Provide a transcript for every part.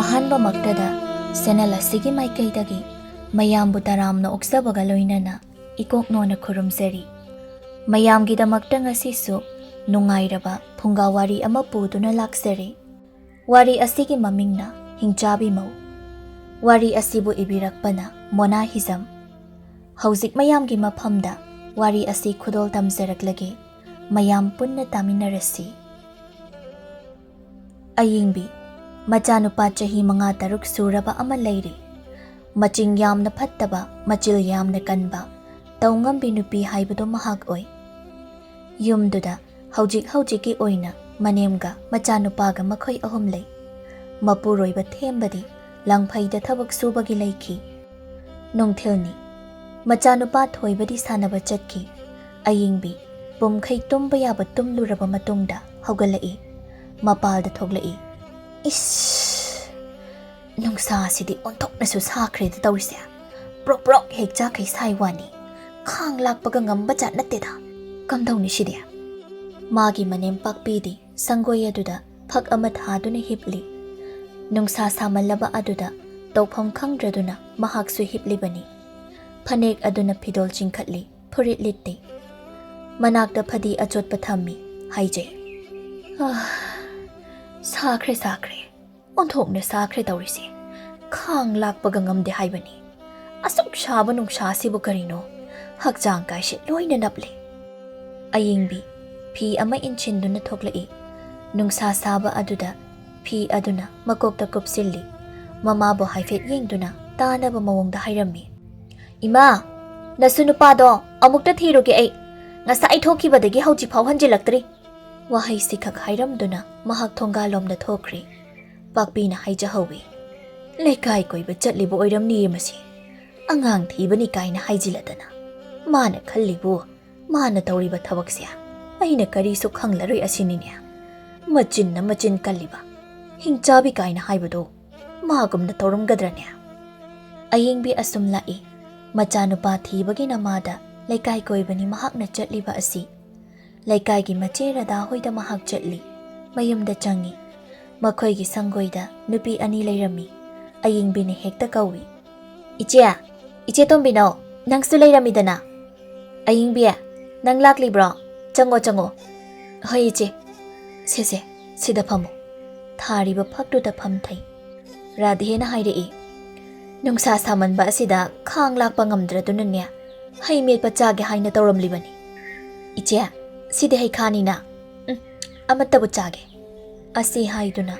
ꯑꯍꯥꯟꯕ ꯃꯛꯇꯗ ꯁꯦꯅꯦꯜ ꯑꯁꯤꯒꯤ ꯃꯥꯏꯀꯩꯗꯒꯤ ꯃꯌꯥꯝꯕꯨ ꯇꯔꯥꯝꯅ ꯑꯣꯛꯆꯕꯒ ꯂꯣꯏꯅꯅ ꯏꯀꯣꯛꯅꯣꯅ ꯈꯨꯔꯨꯝꯖꯔꯤ꯫ ꯃꯌꯥꯝꯒꯤꯗꯃꯛꯇ ꯉꯁꯤꯁꯨ ꯅꯨꯡꯉꯥꯏꯔꯕ ꯐꯨꯡꯒꯥ ꯋꯥꯔꯤ ꯑꯃ ꯄꯨꯗꯨꯅ ꯂꯥꯛꯆꯔꯤ꯫ ꯋꯥꯔꯤ ꯑꯁꯤꯒꯤ ꯃꯃꯤꯡꯅ ꯍꯤꯡꯆꯥꯕꯤ ꯃꯧ꯫ ꯋꯥꯔꯤ ꯑꯁꯤꯕꯨ ꯏꯕꯤꯔꯛꯄꯅ ꯃꯣꯅꯥ ꯍꯤꯖꯝ꯫ ꯍꯧꯖꯤꯛ ꯃꯌꯥꯝꯒꯤ ꯃꯐꯝꯗ ꯋꯥꯔꯤ ꯑꯁꯤ ꯈꯨꯗꯣꯜ ꯇꯝꯖꯔꯛꯂꯒꯦ, ꯃꯌꯥꯝ ꯄꯨꯟꯅ ꯇꯥꯃꯤꯟꯅꯔꯁꯤ꯫ ꯑꯌꯤꯡꯕꯤ ꯃꯆꯥꯅꯨꯄꯥ ꯆꯍꯤ 5-6 ꯁꯨꯔꯕ ꯑꯃ ꯂꯩꯔꯤ꯫ ꯃꯆꯤꯡ ꯌꯥꯝꯅ ꯐꯠꯇꯕ, ꯃꯆꯤꯜ ꯌꯥꯝꯅ ꯀꯟꯕ, ꯇꯧꯉꯝꯕꯤ ꯅꯨꯄꯤ ꯍꯥꯏꯕꯗꯨ ꯃꯍꯥꯛ ꯑꯣꯏ꯫ ꯌꯨꯝꯗꯨꯗ ꯍꯧꯖꯤꯛꯀꯤ ꯑꯣꯏꯅ ꯃꯅꯦꯝꯒ ꯃꯆꯥꯅꯨꯄꯥꯒ ꯃꯈꯣꯏ 3 ꯂꯩ꯫ ꯃꯄꯨꯔꯣꯏꯕ ꯊꯦꯝꯕꯗꯤ ꯂꯪꯐꯩꯗ ꯊꯕꯛ ꯁꯨꯕꯒꯤ ꯂꯩꯈꯤ꯫ ꯅꯨꯡꯊꯤꯜꯅꯤ꯫ ꯃꯆꯥꯅꯨꯄꯥ ꯊꯣꯏꯕꯗꯤ ꯁꯥꯟꯅꯕ ꯆꯠꯈꯤ꯫ ꯑꯌꯤꯡꯕꯤ ꯄꯨꯝꯈꯩ ꯇꯨꯝꯕ ꯌꯥꯕ ꯇꯨꯝꯂꯨꯔꯕ ꯃꯇꯨꯡꯗ ꯍꯧꯒꯠꯂꯛꯏ꯫ ꯃꯄꯥꯜꯗ ꯊꯣꯛꯂꯛꯏ꯫ ꯏꯁ! ꯅꯨꯡꯁꯥꯁꯤꯗꯤ ꯑꯣꯟꯊꯣꯛꯅꯁꯨ ꯁꯥꯈ꯭ꯔꯦꯗ ꯇꯧꯔꯤꯁꯦ꯫ ꯄ꯭ꯔꯣꯛ ꯄ꯭ꯔꯣꯛ ꯍꯦꯛ ꯆꯥꯈꯩ ꯁꯥꯏ ꯋꯥꯅꯤ꯫ ꯈꯥꯡ ꯂꯥꯛꯄꯒ ꯉꯝꯕ ꯖꯥꯠ ꯅꯠꯇꯦꯗ꯫ ꯀꯝꯗꯧꯅꯤ ꯁꯤꯗꯤ? ꯃꯥꯒꯤ ꯃꯅꯦꯝ ꯄꯥꯛꯄꯤꯗꯤ ꯁꯪꯒꯣꯏ ꯑꯗꯨꯗ ꯐꯛ ꯑꯃ ꯊꯥꯗꯨꯅ ꯍꯤꯞꯂꯤ꯫ ꯅꯨꯡꯁꯥ ꯁꯥꯃꯜꯂꯕ ꯑꯗꯨꯗ ꯇꯧꯐꯝ ꯈꯪꯗ꯭ꯔꯗꯨꯅ ꯃꯍꯥꯛꯁꯨ ꯍꯤꯞꯂꯤꯕꯅꯤ꯫ ꯐꯅꯦꯛ ꯑꯗꯨꯅ ꯐꯤꯗꯣꯜ ꯆꯤꯡꯈꯠꯂꯤ, ꯐꯨꯔꯤꯠ ꯂꯤꯠꯇꯤ꯫ ꯃꯅꯥꯛꯇ ꯐꯗꯤ ꯑꯆꯣꯠꯄ ꯊꯝꯃꯤ, ꯍꯥꯏꯖꯩ꯫ ꯁꯥꯈ꯭ꯔꯦ, ꯑꯣꯟꯊꯣꯛꯅ ꯁꯥꯈ꯭ꯔꯦ ꯇꯧꯔꯤꯁꯦ꯫ ꯈꯥꯡ ꯂꯥꯛꯄꯒ ꯉꯝꯗꯦ ꯍꯥꯏꯕꯅꯤ꯫ ꯑꯁꯨꯛ ꯁꯥꯕ ꯅꯨꯡꯁꯥꯁꯤꯕꯨ ꯀꯔꯤꯅꯣ? ꯍꯛꯆꯥꯡ ꯀꯥꯏꯁꯦ ꯂꯣꯏꯅ ꯅꯞꯂꯦ꯫ ꯑꯌꯤꯡꯕꯤ ꯐꯤ ꯑꯃ ꯏꯟꯁꯤꯟꯗꯨꯅ ꯊꯣꯛꯂꯛꯏ꯫ ꯅꯨꯡꯁꯥ ꯁꯥꯕ ꯑꯗꯨꯗ ꯐꯤ ꯑꯗꯨꯅ ꯃꯀꯣꯛꯇ ꯀꯨꯞꯁꯤꯜꯂꯤ꯫ ꯃꯃꯥꯕꯨ ꯍꯥꯏꯐꯦꯠ ꯌꯦꯡꯗꯨꯅ ꯇꯥꯅꯕ ꯃꯑꯣꯡꯗ ꯍꯥꯏꯔꯝꯃꯤ꯫ ꯏꯃꯥ, ꯅꯁꯨ ꯅꯨꯄꯥꯗꯣ ꯑꯃꯨꯛꯇ ꯊꯤꯔꯨꯒꯦ ꯑꯩ꯫ ꯉꯁꯥꯏ ꯊꯣꯛꯈꯤꯕꯗꯒꯤ ꯍꯧꯖꯤꯛꯐꯥꯎ ꯍꯟꯖꯤꯜꯂꯛꯇ꯭ꯔꯤ꯫ ꯋꯥꯍꯩꯁꯤꯈꯛ ꯍꯥꯏꯔꯝꯗꯨꯅ ꯃꯍꯥꯛ ꯊꯣꯡꯒꯥꯜꯂꯣꯝꯗ ꯊꯣꯛꯈ꯭ꯔꯤ꯫ ꯄꯥꯛꯄꯤꯅ ꯍꯥꯏꯖꯍꯧꯏ꯫ ꯂꯩꯀꯥꯏ ꯀꯣꯏꯕ ꯆꯠꯂꯤꯕ ꯑꯣꯏꯔꯝꯅꯤꯌꯦ ꯃꯁꯤ꯫ ꯑꯉꯥꯡ ꯊꯤꯕꯅꯤ ꯀꯥꯏꯅ ꯍꯥꯏꯖꯤꯜꯂꯗꯅ꯫ ꯃꯥꯅ ꯈꯜꯂꯤꯕꯨ ꯃꯥꯅ ꯇꯧꯔꯤꯕ ꯊꯕꯛꯁꯦ ꯑꯩꯅ ꯀꯔꯤꯁꯨ ꯈꯪꯂꯔꯣꯏ ꯑꯁꯤꯅꯤꯅꯦ꯫ ꯃꯆꯤꯟꯅ ꯃꯆꯤꯟ ꯀꯜꯂꯤꯕ, ꯍꯤꯡꯆꯥꯕꯤ ꯀꯥꯏꯅ ꯍꯥꯏꯕꯗꯣ ꯃꯥꯒꯨꯝꯅ ꯇꯧꯔꯝꯒꯗ꯭ꯔꯅꯦ? ꯑꯌꯤꯡꯕꯤ ꯑꯁꯨꯝ ꯂꯥꯛꯏ꯫ ꯃꯆꯥꯅꯨꯄꯥ ꯊꯤꯕꯒꯤ ꯅꯃꯥꯗ ꯂꯩꯀꯥꯏ ꯀꯣꯏꯕꯅꯤ ꯃꯍꯥꯛꯅ ꯆꯠꯂꯤꯕ ꯑꯁꯤ꯫ ꯂꯩꯀꯥꯏꯒꯤ ꯃꯆꯦ ꯔꯙꯥ ꯍꯣꯏꯗ ꯃꯍꯥꯛ ꯆꯠꯂꯤ꯫ ꯃꯌꯨꯝꯗ ꯆꯪꯏ꯫ ꯃꯈꯣꯏꯒꯤ ꯁꯪꯒꯣꯏꯗ ꯅꯨꯄꯤ 2 ꯂꯩꯔꯝꯃꯤ꯫ ꯑꯌꯤꯡꯕꯤꯅ ꯍꯦꯛꯇ ꯀꯧꯏ꯫ ꯏꯆꯦ ꯇꯣꯝꯕꯤꯅꯧ, ꯅꯪꯁꯨ ꯂꯩꯔꯝꯃꯤꯗꯅ꯫ ꯑꯌꯤꯡꯕꯤ, ꯅꯪ ꯂꯥꯛꯂꯤꯕ꯭ꯔꯣ? ꯆꯪꯉꯣ꯫ ꯍꯣꯏ ꯏꯆꯦ꯫ ꯁꯦ, ꯁꯤꯗ ꯐꯝꯃꯨ꯫ ꯊꯥꯔꯤꯕ ꯐꯛꯇꯨꯗ ꯐꯝꯊꯩ꯫ ꯔꯥꯙꯦꯅ ꯍꯥꯏꯔꯛꯏ꯫ ꯅꯨꯡꯁꯥ ꯁꯥꯃꯟꯕ ꯑꯁꯤꯗ ꯈꯥꯡ ꯂꯥꯛꯄ ꯉꯝꯗ꯭ꯔꯗꯨꯅꯅꯦ ꯍꯩ ꯃꯦꯠꯄ ꯆꯥꯒꯦ ꯍꯥꯏꯅ ꯇꯧꯔꯝꯂꯤꯕꯅꯤ꯫ ꯏꯆꯦ, ꯁꯤꯗꯤ ꯍꯩꯈꯥꯅꯤꯅ ꯑꯃꯠꯇꯕꯨ ꯆꯥꯒꯦ꯫ ꯑꯁꯤ ꯍꯥꯏꯗꯨꯅ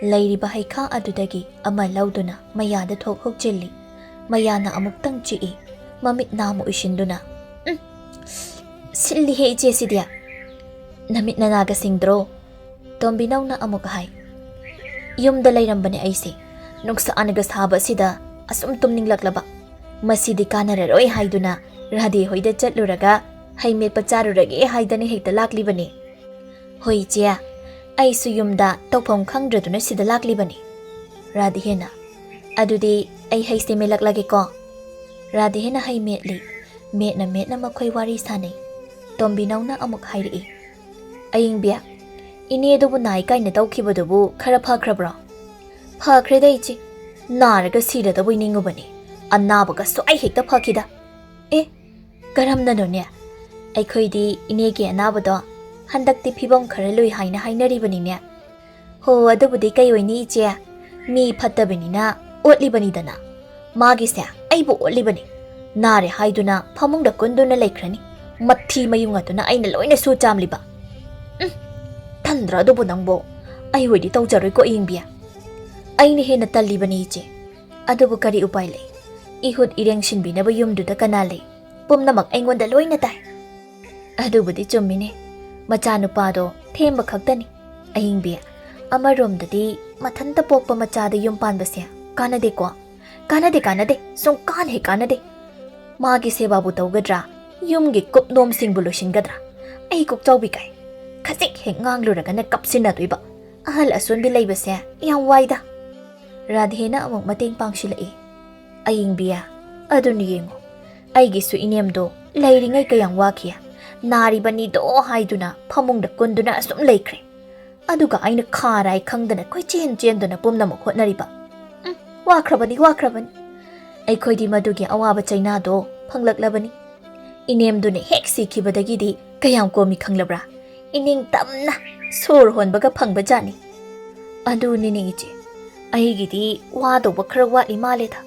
ꯂꯩꯔꯤꯕ ꯍꯩꯈꯥ ꯑꯗꯨꯗꯒꯤ ꯑꯃ ꯂꯧꯗꯨꯅ ꯃꯌꯥꯗ ꯊꯣꯛ ꯍꯨꯛꯆꯤꯜꯂꯤ꯫ ꯃꯌꯥꯅ ꯑꯃꯨꯛꯇꯪ ꯆꯤꯛꯏ꯫ ꯃꯃꯤꯠ ꯅꯥꯝꯃ ꯎꯏꯁꯤꯟꯗꯨꯅ, ꯁꯤꯜꯂꯤꯍꯦ ꯏꯆꯦ ꯁꯤꯗꯤ꯫ ꯅꯃꯤꯠ ꯅꯅꯥꯒ ꯁꯤꯡꯗ꯭ꯔꯣ? ꯇꯣꯝꯕꯤꯅꯧꯅ ꯑꯃꯨꯛ ꯍꯥꯏ꯫ ꯌꯨꯝꯗ ꯂꯩꯔꯝꯕꯅꯦ ꯑꯩꯁꯦ꯫ ꯅꯨꯡꯁꯥꯅꯒ ꯁꯥꯕ ꯑꯁꯤꯗ ꯑꯁꯨꯝ ꯇꯨꯝꯅꯤꯡꯂꯛꯂꯕ꯫ ꯃꯁꯤꯗꯤ ꯀꯥꯟꯅꯔꯔꯣꯏ ꯍꯥꯏꯗꯨꯅ ꯔꯥꯙꯦ ꯍꯣꯏꯗ ꯆꯠꯂꯨꯔꯒ ꯍꯩ ꯃꯦꯠꯄ ꯆꯥꯔꯨꯔꯒꯦ ꯍꯥꯏꯗꯅ ꯍꯦꯛꯇ ꯂꯥꯛꯂꯤꯕꯅꯤ꯫ ꯍꯣꯏ ꯏꯆꯦ, ꯑꯩꯁꯨ ꯌꯨꯝꯗ ꯇꯧꯐꯝ ꯈꯪꯗ꯭ꯔꯗꯨꯅ ꯁꯤꯗ ꯂꯥꯛꯂꯤꯕꯅꯤ꯫ ꯔꯥꯙꯦꯅ, ꯑꯗꯨꯗꯤ ꯑꯩ ꯍꯩꯁꯦ ꯃꯦꯠꯂꯛꯂꯒꯦꯀꯣ꯫ ꯔꯥꯙꯦꯅ ꯍꯩ ꯃꯦꯠꯂꯤ꯫ ꯃꯦꯠꯅ ꯃꯈꯣꯏ ꯋꯥꯔꯤ ꯁꯥꯅꯩ꯫ ꯇꯣꯝꯕꯤꯅꯧꯅ ꯑꯃꯨꯛ ꯍꯥꯏꯔꯛꯏ꯫ ꯑꯌꯤꯡꯕꯤ, ꯏꯅꯦꯗꯨꯕꯨ ꯅꯥꯏ ꯀꯥꯏꯅ ꯇꯧꯈꯤꯕꯗꯨꯕꯨ ꯈꯔ ꯐꯈ꯭ꯔꯕ꯭ꯔꯣ? ꯐꯈ꯭ꯔꯦꯗ ꯏꯆꯦ꯫ ꯅꯥꯔꯒ ꯁꯤꯔꯗꯕꯣꯏ ꯅꯤꯡꯉꯨꯕꯅꯤ꯫ ꯑꯅꯥꯕꯒ ꯁꯨꯛꯍꯩ ꯍꯦꯛꯇ ꯐꯈꯤꯗ꯫ ꯀꯔꯝꯅꯅꯣꯅꯦ? ꯑꯩꯈꯣꯏꯗꯤ ꯏꯅꯦꯒꯤ ꯑꯅꯥꯕꯗꯣ ꯍꯟꯗꯛꯇꯤ ꯐꯤꯕꯝ ꯈꯔ ꯂꯨꯏ ꯍꯥꯏꯅ ꯍꯥꯏꯅꯔꯤꯕꯅꯤꯅꯦ꯫ ꯍꯣ, ꯑꯗꯨꯕꯨꯗꯤ ꯀꯩ ꯑꯣꯏꯅꯤ ꯏꯆꯦ, ꯃꯤ ꯐꯠꯇꯕꯅꯤꯅ ꯑꯣꯠꯂꯤꯕꯅꯤꯗꯅ꯫ ꯃꯥꯒꯤꯁꯦ ꯑꯩꯕꯨ ꯑꯣꯠꯂꯤꯕꯅꯤ꯫ ꯅꯥꯔꯦ ꯍꯥꯏꯗꯨꯅ ꯐꯃꯨꯡꯗ ꯀꯨꯟꯗꯨꯅ ꯂꯩꯈ꯭ꯔꯅꯤ꯫ ꯃꯊꯤ ꯃꯌꯨꯡ ꯑꯗꯨꯅ ꯑꯩꯅ ꯂꯣꯏꯅ ꯁꯨ ꯆꯥꯝꯂꯤꯕ꯫ ꯇꯟꯗ꯭ꯔꯥ ꯑꯗꯨꯕꯨ ꯅꯪꯕꯣ? ꯑꯩ ꯑꯣꯏꯗꯤ ꯇꯧꯖꯔꯣꯏꯀꯣ ꯑꯌꯤꯡꯕꯤ꯫ ꯑꯩꯅ ꯍꯦꯟꯅ ꯇꯜꯂꯤꯕꯅꯤ ꯏꯆꯦ꯫ ꯑꯗꯨꯕꯨ ꯀꯔꯤ ꯎꯄꯥꯏ ꯂꯩ? ꯏꯍꯨꯠ ꯏꯔꯦꯡ ꯁꯤꯟꯕꯤꯅꯕ ꯌꯨꯝꯗꯨꯗ ꯀꯅꯥ ꯂꯩ? ꯄꯨꯝꯅꯃꯛ ꯑꯩꯉꯣꯟꯗ ꯂꯣꯏꯅ ꯇꯥꯏ꯫ ꯑꯗꯨꯕꯨꯗꯤ ꯆꯨꯝꯃꯤꯅꯦ꯫ ꯃꯆꯥꯅꯨꯄꯥꯗꯣ ꯊꯦꯝꯕ ꯈꯛꯇꯅꯤ꯫ ꯑꯌꯤꯡꯕꯤ, ꯑꯃꯔꯣꯝꯗꯗꯤ ꯃꯊꯟꯇ ꯄꯣꯛꯄ ꯃꯆꯥꯗ ꯌꯨꯝ ꯄꯥꯟꯕꯁꯦ ꯀꯥꯟꯅꯗꯦꯀꯣ? ꯀꯥꯟꯅꯗꯦ, ꯁꯨꯡꯀꯥꯟ ꯍꯦꯛ ꯀꯥꯟꯅꯗꯦ꯫ ꯃꯥꯒꯤ ꯁꯦꯕꯥꯕꯨ ꯇꯧꯒꯗ꯭ꯔꯥ? ꯌꯨꯝꯒꯤ ꯀꯨꯞꯅꯣꯝꯁꯤꯡꯕꯨ ꯂꯣꯏꯁꯤꯟꯒꯗ꯭ꯔꯥ? ꯑꯩ ꯀꯣꯛꯆꯥꯎꯕꯤ ꯀꯥꯏ꯫ ꯈꯖꯤꯛ ꯍꯦꯛ ꯉꯥꯡꯂꯨꯔꯒꯅ ꯀꯞꯁꯤꯟꯅꯗꯣꯏꯕ꯫ ꯑꯍꯜ ꯑꯁꯣꯟꯕꯤ ꯂꯩꯕꯁꯦ ꯌꯥꯝ ꯋꯥꯏꯗ꯫ ꯔꯥꯙꯦꯅ ꯑꯃꯨꯛ ꯃꯇꯦꯡ ꯄꯥꯡꯁꯤꯜꯂꯛꯏ꯫ ꯑꯌꯤꯡꯕꯤ, ꯑꯗꯨꯅ ꯌꯦꯡꯉꯣ, ꯑꯩꯒꯤꯁꯨ ꯏꯅꯦꯝꯗꯣ ꯂꯩꯔꯤꯉꯩ ꯀꯌꯥꯝ ꯋꯥꯈꯤ꯫ ꯅꯥꯔꯤꯕꯅꯤꯗꯣ ꯍꯥꯏꯗꯨꯅ ꯐꯃꯨꯡꯗ ꯀꯨꯟꯗꯨꯅ ꯑꯁꯨꯝ ꯂꯩꯈ꯭ꯔꯦ꯫ ꯑꯗꯨꯒ ꯑꯩꯅ ꯈꯥꯔꯥꯏ ꯈꯪꯗꯅ ꯀꯣꯏꯆꯦꯟ ꯆꯦꯟꯗꯨꯅ ꯄꯨꯝꯅꯃꯛ ꯍꯣꯠꯅꯔꯤꯕ꯫ Wakrabani. Aikhoidi madugi awaba chainado phanglaklabani. Inemduna hek sikhibadagidi kayam komi khanglabra. Ining tamna sor honbaga phangbajani. Adu nini iche. Aigidi wado bakra watli maleda.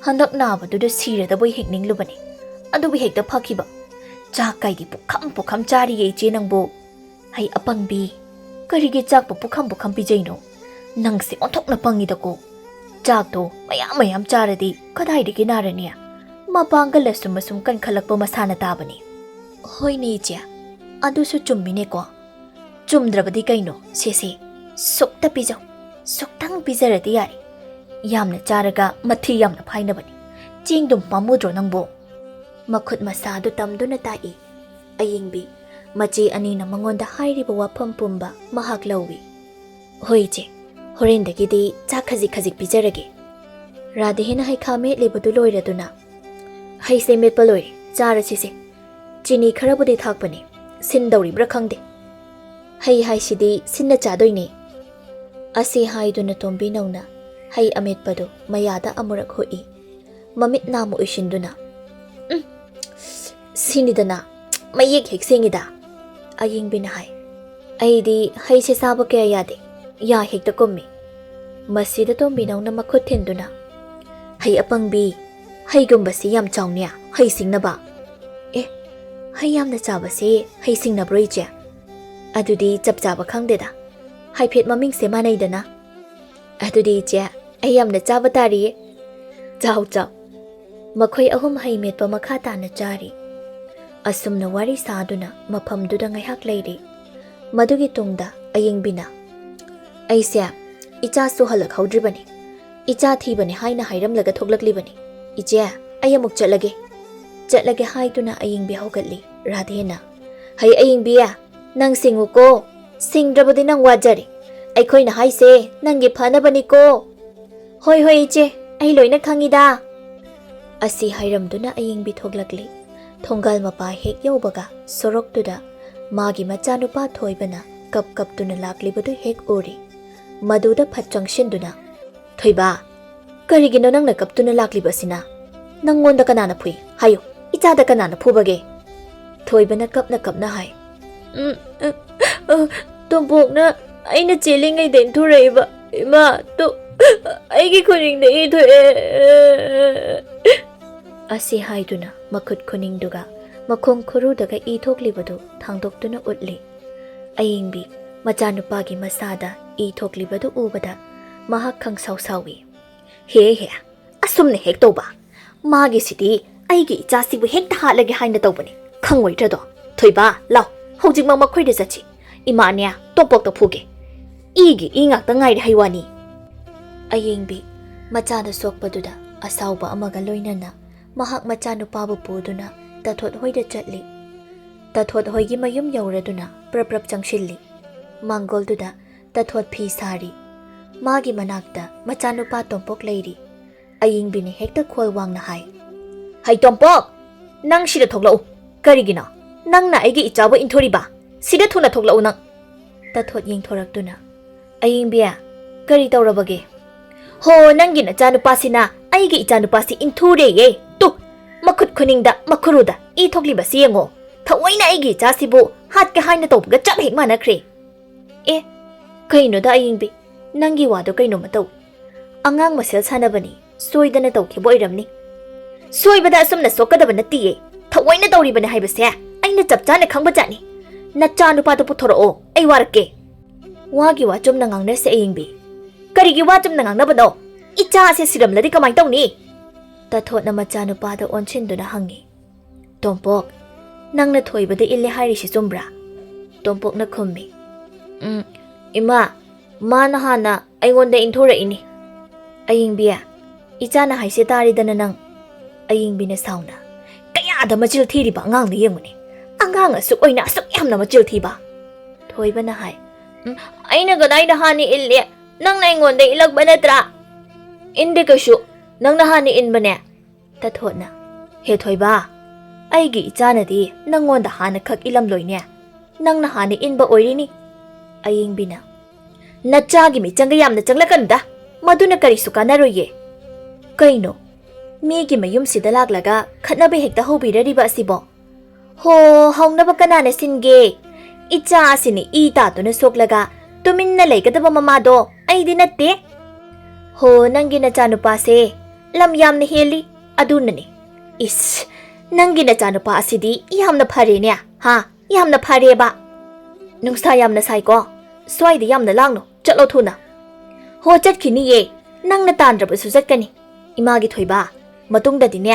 Handak nabadu sirada boy hekning lubani. Adu bi hekda phakiba. Chakaigi pukham chari ye che nangbo. Hai apangbi. Karigi chak pukham pijaino. Nangsi onthok na pangidako. Chak to mayam charadi kadaidigi narania. Mapanga lesum kan khalakpa masana tabani. Hoi ni che. Adu su chummine ko. Chumdrabadi kaino sese. Sukta pijaw. Suktang pizaradi yari. Yamna charaga mathi yamna phainabani. Chingdum pamudro nangbo. Makhut masadu tamduna tai. Ayingbi. Machi anina mangonda hairiba wafam pumba mahak lawi. Hoi che. Horendagidi chak khazik pizarage. Radhina hai khame lebadu loiraduna. Hai se met paloi chara sise. Chini kharabudi thakpani. Sin dauri bra khangde. Hai sidi sinna chadoine. Asi hai duna tombi nauna. Hai amet pado mayada amurak hoi. Mamit namu ishinduna. Sinidana. Mayik heksingida. Aying binahai. Aidi hai se sabo kaya yade. Ya hekta kummi. Masida tombi nauna makhut thenduna. Hai apangbi. Hai gumbasi yam chawnya. Hai singnaba. Hai yamna chabase hai singna broiche. Adudi chaba khangdeda. Hai phet maming se manaidana. Adudi che ai yamna chaba tari. Chau. Makhoi ahum hai metpa makha tana chari. Asumna wari saduna maphamduda ngaihak leiri. Madugi tungda ayingbina. Aise icha su halak haudribani. Icha thibani haina hairamlaga thoklaklibani. Iche ay amuk chatlage haiduna ayingbi haugatli. Radhena hai ayingbiya nang singu ko singdrabadi nang wajari aikhoina haise nangi phanabani ko. Hoi iche ai loina khangida. Asi hairamduna ayingbi thoklakli. Thongal mapa hek yaubaga soroktuda magi machanupa thoibana kap tuna laklibadu hek ori. Maduda phatchangshinduna thoiba karigino nangna kaptuna laklibasina nangonda kanana phui hayo ichada kanana phubage. Thoibana kapna hai. Tompokna aina chelingai den thuraiba ima to aigi khuning de i thoe. Asi haiduna makhut khuning duga makhong khuru daga i thoklibadu thangdoktuna utli. Ayingbi machanupagi masada i thoklibadu ubada mahak khangsawi. He asumne hek toba magi sidi aigi ichasibu hek halage haina tobani khangoi thoiba law hojik ma makhoi de jachi imania topok to phuge igi ingak ta ngai haiwani. Ayingbi machana sokpaduda asauba amaga loinana mahak machanupabu puduna tathot hoida chatli. Tathot hoigi mayum yauraduna prap changshilli. Mangolduda tathot phi sari. Magi manakta machanupa tompok leiri. Ayingbini hekta khol wangna hai. Hai tompok nang sida thoklau karigina nangna aigi ichaba inthoriba sida thuna thoklau nang. Tathot yingthoraktuna ayingbiya kari tawrabage. Ho nangi nachanupa sina aigi ichanupa si inthure ye tu makhut khuningda makhuruda I thokliba siyengo thawaina aigi chasibu hat ka haina tawbaga chap hek manakre. Kaino da ayingbi nangi wado kaino matau angang masel sanabani soidana tawkhibo iramni. Soibada asumna sokadaba natiye thawaina tawribana haibase aina chapchana khangba jani. Nachanupa to puthoro ai warke. Wagi wachum na ngangne se ayingbi karigi wachum na ngangnabado icha se siramladi kamai tawni. Tathot na machanupa da onchinduna hangi. Tompok nangna thoibada ille hairishi chumbra. Tompok na khummi. Ima mana hana aingonda inthora ini. Ayingbiya ichana haise taridana nang. Ayingbina sauna kayada machil thiriba angang na yenguni angang asuk oina asuk yamna machil thiba. Thoibana hai aina gadai da hani ille nang na aingonda ilagba natra inde kashu nang na hani inbane. Tathotna he thoiba aigi ichana di nangonda hana khak ilam loine nang na hani inba oirini. Ayingbina nachagi mi changa yamna changlakanda maduna kari sukana roye Kaino? Migi mayum sida laglaga khatnabe hekta hobirariba asibo. Ho, haunaba kanana singe. Icha asini ita tuna soklaga tuminna laigadaba mamado aidi natte. Ho, nangi na chanupa se lam yamna heli adunani. Is, nangi na chanupa asidi yamna phare ne ha, yamna phare ba. Nungsa yamna sai ko. Swai di yamna langno chatlo thuna. Ho chatkini ye nangna tandraba su chatkani. Imagi thoiba matungda dine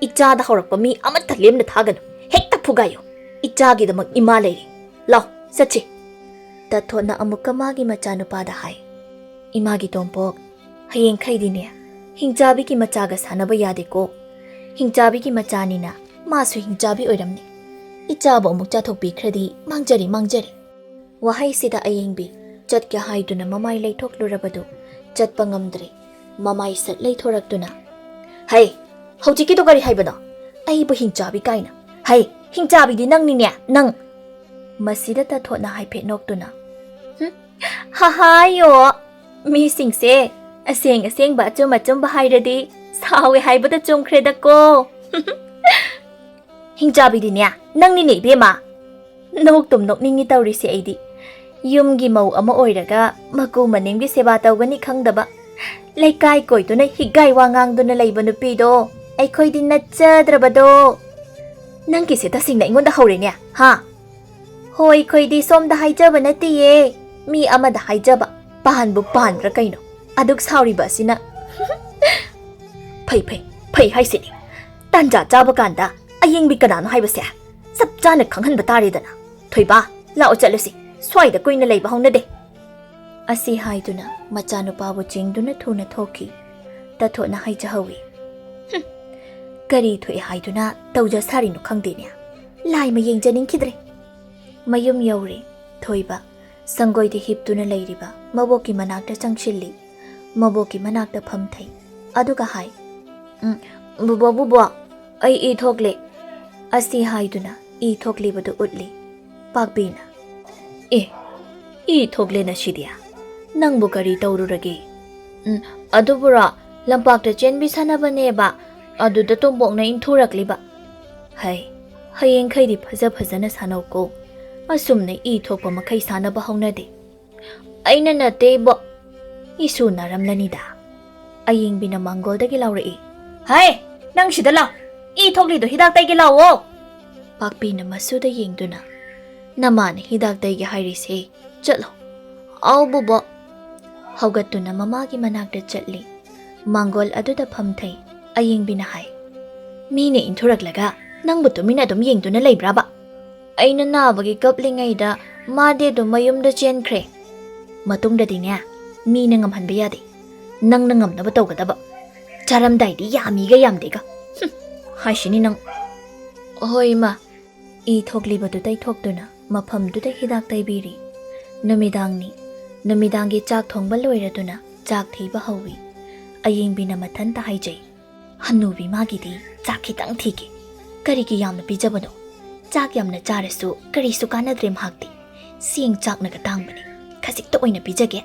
icha da horakpa mi amatta lemna thaganu hekta phugayo icha gi damak ima leiri law sachi ta thona amukka magi machanupa da hai imagi tompok hayeng khaidine hingchabi ki machaga sanaba yade ko hingchabi ki machani na masu hingchabi oiramni icha bo amukcha thokpi khradi mangjari wahai sida ayengbi chatkya haiduna mamai leithok lurabadu chatpa ngamdre mamai sat leithoraktuna Hey, hojiki to gari haibano. Ai bu hingchabi kaina. Hey, hingchabi di nang ni ne, nang. Masida ta thona haipe nok tuna. Ha ha yo. Mi singse. Aseng ba chum ba hairadi. Sawe haibada chum kreda ko. Hingchabi di ne, nang ni ne be ma. Nok ningi tawri si aidi. Yumgi mau ama oiraga maku maningbi seba tawgani khangdaba. Laikai koi to na higai wangang do na laiba nupido ai khoi din na chadrabado nang ki se ta sing na ingon da hore nya ha hoi khoi di som da haijaba na ti ye mi ama da haijaba pan bu pan ra kaino aduk sauri ba sina phai hai sini tanja chaba kanda ayeng bi kana no haiba se sap cha na khanghan ba tari dana thoiba la o chalasi swai da koina laiba hongna de Asi haiduna machanupa bu jingduna thuna thoki ta thona haijahawi kari thoi haiduna tawja sari no khangde ne lai ma yengjaning khidre mayum yauri thoiba sangoi de hiptuna leiriba maboki manakta changshilli maboki manakta phamthai aduga hai bubo ai e thokle asi haiduna e thokli badu utli pakbina e thokle na shidia Nang bukari taururagi. Adubura, lampakta chenbi sanabane ba, aduda tumbok na inthurakli ba. Hai, hayeng khaidi phaja na sanaw ko. Asum na thokpa makai sanaba haunade. Aina na te bo. Isu naramlani da. Ayeng bina manggol da gilawrai. Hai, nang shidala. Thokli do hidak tay gilaw o. Pakpi na masuda yengduna. Naman hidak tay gihairi se. Chatlo. Aw bubo. Haugatuna mamagi manakta chatli mangol aduda phamthai ayeng binahai mine inthurak nangbu tumina dum yengduna leibra ba aina nabagi kaplingai da made do mayumda chenkre matungda dinya mine ngamhanba yade nangna ngamnaba tawgadaba charamdai di yamiga yamdega haishini nang hoi ma thokliba du tai thokduna maphamduda hidak taibiri Namidanggi chak thongba loiraduna chak thiba hawi ayingbina mathanta haijai hanubi magidi chak khitang thiki karigi yamna pijabano chak yamna charasu karisu kanadre mahakti sing chak naga tangbani khajik to oina pijage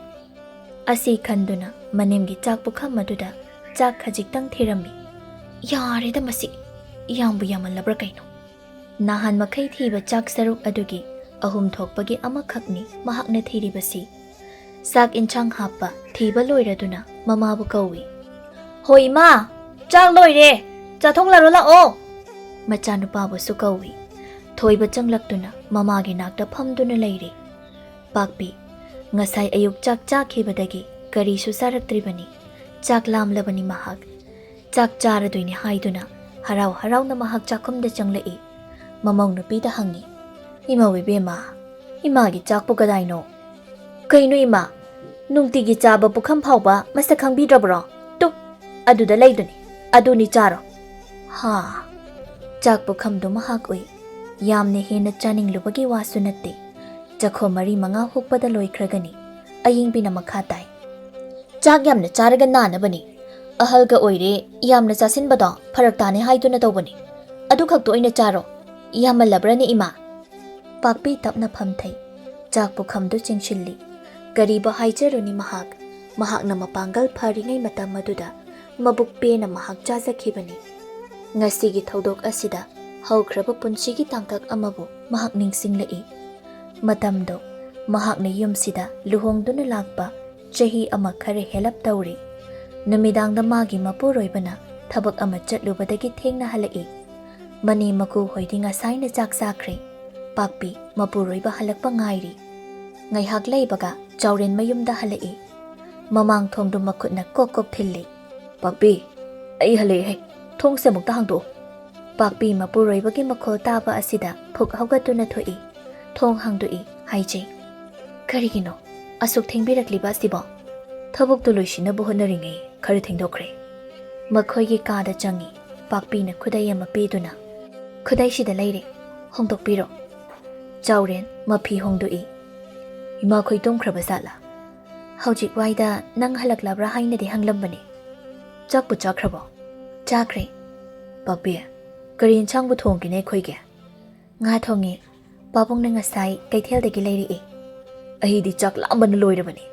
asi khanduna manemgi chak pukham maduda chak khajik tang thirami yare da masi yambu yamalabra kaino nahan makai thiba chak saruk adugi ahum thokpagi amakhakni mahakna thiribasi Sak inchang hapa thiba loiraduna mamabu kawi Hoi ma chak loire chathong laro la o machanupa bu su kawi thoiba changlaktuna mamagi nakta phamduna leire pakpi ngasai ayuk chak khibadagi kari su saraktribani chak lamlabani mahak chak charaduini haiduna harau na mahak chakhumda changlai mamong nupi da hangi imawi bema imagi chakpu kadaino Kaino ima nungtigi chaba pukham phawba masa khangbi drabro tu aduda leiduni aduni charo ha chak pukham do mahak oi yamne hena chaning lubagi wasu natte chakho mari manga hukpada loikragani aying bina makha tai chak yamna charaga nanabani ahalga oire yamna chasinbado pharak tane haiduna tawbani adu khakto oina charo yamalabrani ima pakpi tapna phamthai chak pukham do chingshilli Gariba haijaruni mahak na mapangal pharingai matam maduda ꯃꯕꯨꯛ ꯄꯦꯟꯅ ꯃꯍꯥꯛ ꯆꯥꯖꯈꯤꯕꯅꯤ꯫ ꯉꯁꯤꯒꯤ ꯊꯧꯗꯣꯛ ꯑꯁꯤꯗ ꯍꯧꯈ꯭ꯔꯕ ꯄꯨꯟꯁꯤꯒꯤ ꯇꯥꯡꯀꯛ ꯑꯃꯕꯨ ꯃꯍꯥꯛ ꯅꯤꯡꯁꯤꯡꯂꯛꯏ꯫ ꯃꯇꯝꯗꯣ ꯃꯍꯥꯛꯅ ꯌꯨꯝꯁꯤꯗ ꯂꯨꯍꯣꯡꯗꯨꯅ ꯂꯥꯛꯄ ꯆꯍꯤ ꯑꯃ ꯈꯔ ꯍꯦꯜꯂꯞ ꯇꯧꯔꯤ꯫ ꯅꯨꯃꯤꯗꯥꯡꯗ ꯃꯥꯒꯤ ꯃꯄꯨꯔꯣꯏꯕꯅ ꯊꯕꯛ ꯑꯃ ꯆꯠꯂꯨꯕꯗꯒꯤ ꯊꯦꯡꯅ ꯍꯜꯂꯛꯏ꯫ ꯃꯅꯦ ꯃꯀꯨ ꯍꯣꯏꯗꯤ ꯉꯁꯥꯏꯅ ꯆꯥꯛ ꯆꯥꯈ꯭ꯔꯦ꯫ ꯄꯥꯛꯄꯤ ꯃꯄꯨꯔꯣꯏꯕ ꯍꯜꯂꯛꯄ ꯉꯥꯏꯔꯤ꯫ ꯉꯥꯏꯍꯥꯛ ꯂꯩꯕꯒ ꯆꯥꯎꯔꯦꯟ ꯃꯌꯨꯝꯗ ꯍꯜꯂꯛꯏ꯫ ꯃꯃꯥꯡ ꯊꯣꯡꯗꯨ ꯃꯈꯨꯠꯅ ꯀꯣꯛ ꯀꯣꯛ ꯊꯤꯜꯂꯤ꯫ ꯄꯥꯛꯄꯤ, ꯑꯩ ꯍꯜꯂꯛꯑꯦ, ꯊꯣꯡꯁꯦ ꯑꯃꯨꯛꯇ ꯍꯥꯡꯗꯣꯛꯑꯣ꯫ ꯄꯥꯛꯄꯤ ꯃꯄꯨꯔꯣꯏꯕꯒꯤ ꯃꯈꯣꯜ ꯇꯥꯕ ꯑꯁꯤꯗ ꯐꯨꯛ ꯍꯧꯒꯠꯇꯨꯅ ꯊꯣꯛꯏ꯫ ꯊꯣꯡ ꯍꯥꯡꯗꯣꯛꯏ ꯍꯥꯏꯖꯩ꯫ ꯀꯔꯤꯒꯤꯅꯣ ꯑꯁꯨꯛ ꯊꯦꯡꯕꯤꯔꯛꯂꯤꯕ ꯑꯁꯤꯕꯣ? ꯊꯕꯛꯇꯨ ꯂꯣꯏꯁꯤꯟꯅꯕ ꯍꯣꯠꯅꯔꯤꯉꯩ ꯈꯔ ꯊꯦꯡꯗꯣꯛꯈ꯭ꯔꯦ꯫ ꯃꯈꯣꯏꯒꯤ ꯀꯥꯗ ꯆꯪꯏ꯫ ꯄꯥꯛꯄꯤꯅ ꯈꯨꯗꯩ ꯑꯃ ꯄꯤꯗꯨꯅ ꯈꯨꯗꯩꯁꯤꯗ ꯂꯩꯔꯦ, ꯍꯣꯡꯗꯣꯛꯄꯤꯔꯣ꯫ ꯆꯥꯎꯔꯦꯟ ꯃꯐꯤ ꯍꯣꯡꯗꯣꯛꯏ꯫ ꯏꯃꯥꯈꯣꯏ ꯇꯨꯝꯈ꯭ꯔꯕ ꯖꯥꯠꯂꯥ? ꯍꯧꯖꯤꯛ ꯋꯥꯏꯗ ꯅꯪ ꯍꯜꯂꯛꯂꯕ꯭ꯔꯥ ꯍꯥꯏꯅꯗꯤ ꯍꯪꯂꯝꯕꯅꯤ꯫ ꯆꯥꯛꯄꯨ ꯆꯥꯈ꯭ꯔꯕꯣ? ꯆꯥꯈ꯭ꯔꯦ꯫ ꯄꯥꯛꯄꯤ, ꯀꯔꯤ ꯏꯟꯁꯥꯡꯕꯨ ꯊꯣꯡꯒꯦꯅꯦ ꯑꯩꯈꯣꯏꯒꯤ? ꯉꯥ ꯊꯣꯡꯉꯦ, ꯄꯥꯕꯨꯡꯅ ꯉꯁꯥꯏ ꯀꯩꯊꯦꯜꯗꯒꯤ ꯂꯩꯔꯛꯏ꯫ ꯑꯩꯗꯤ ꯆꯥꯛ ꯂꯥꯝꯕꯅ ꯂꯣꯏꯔꯕꯅꯤ꯫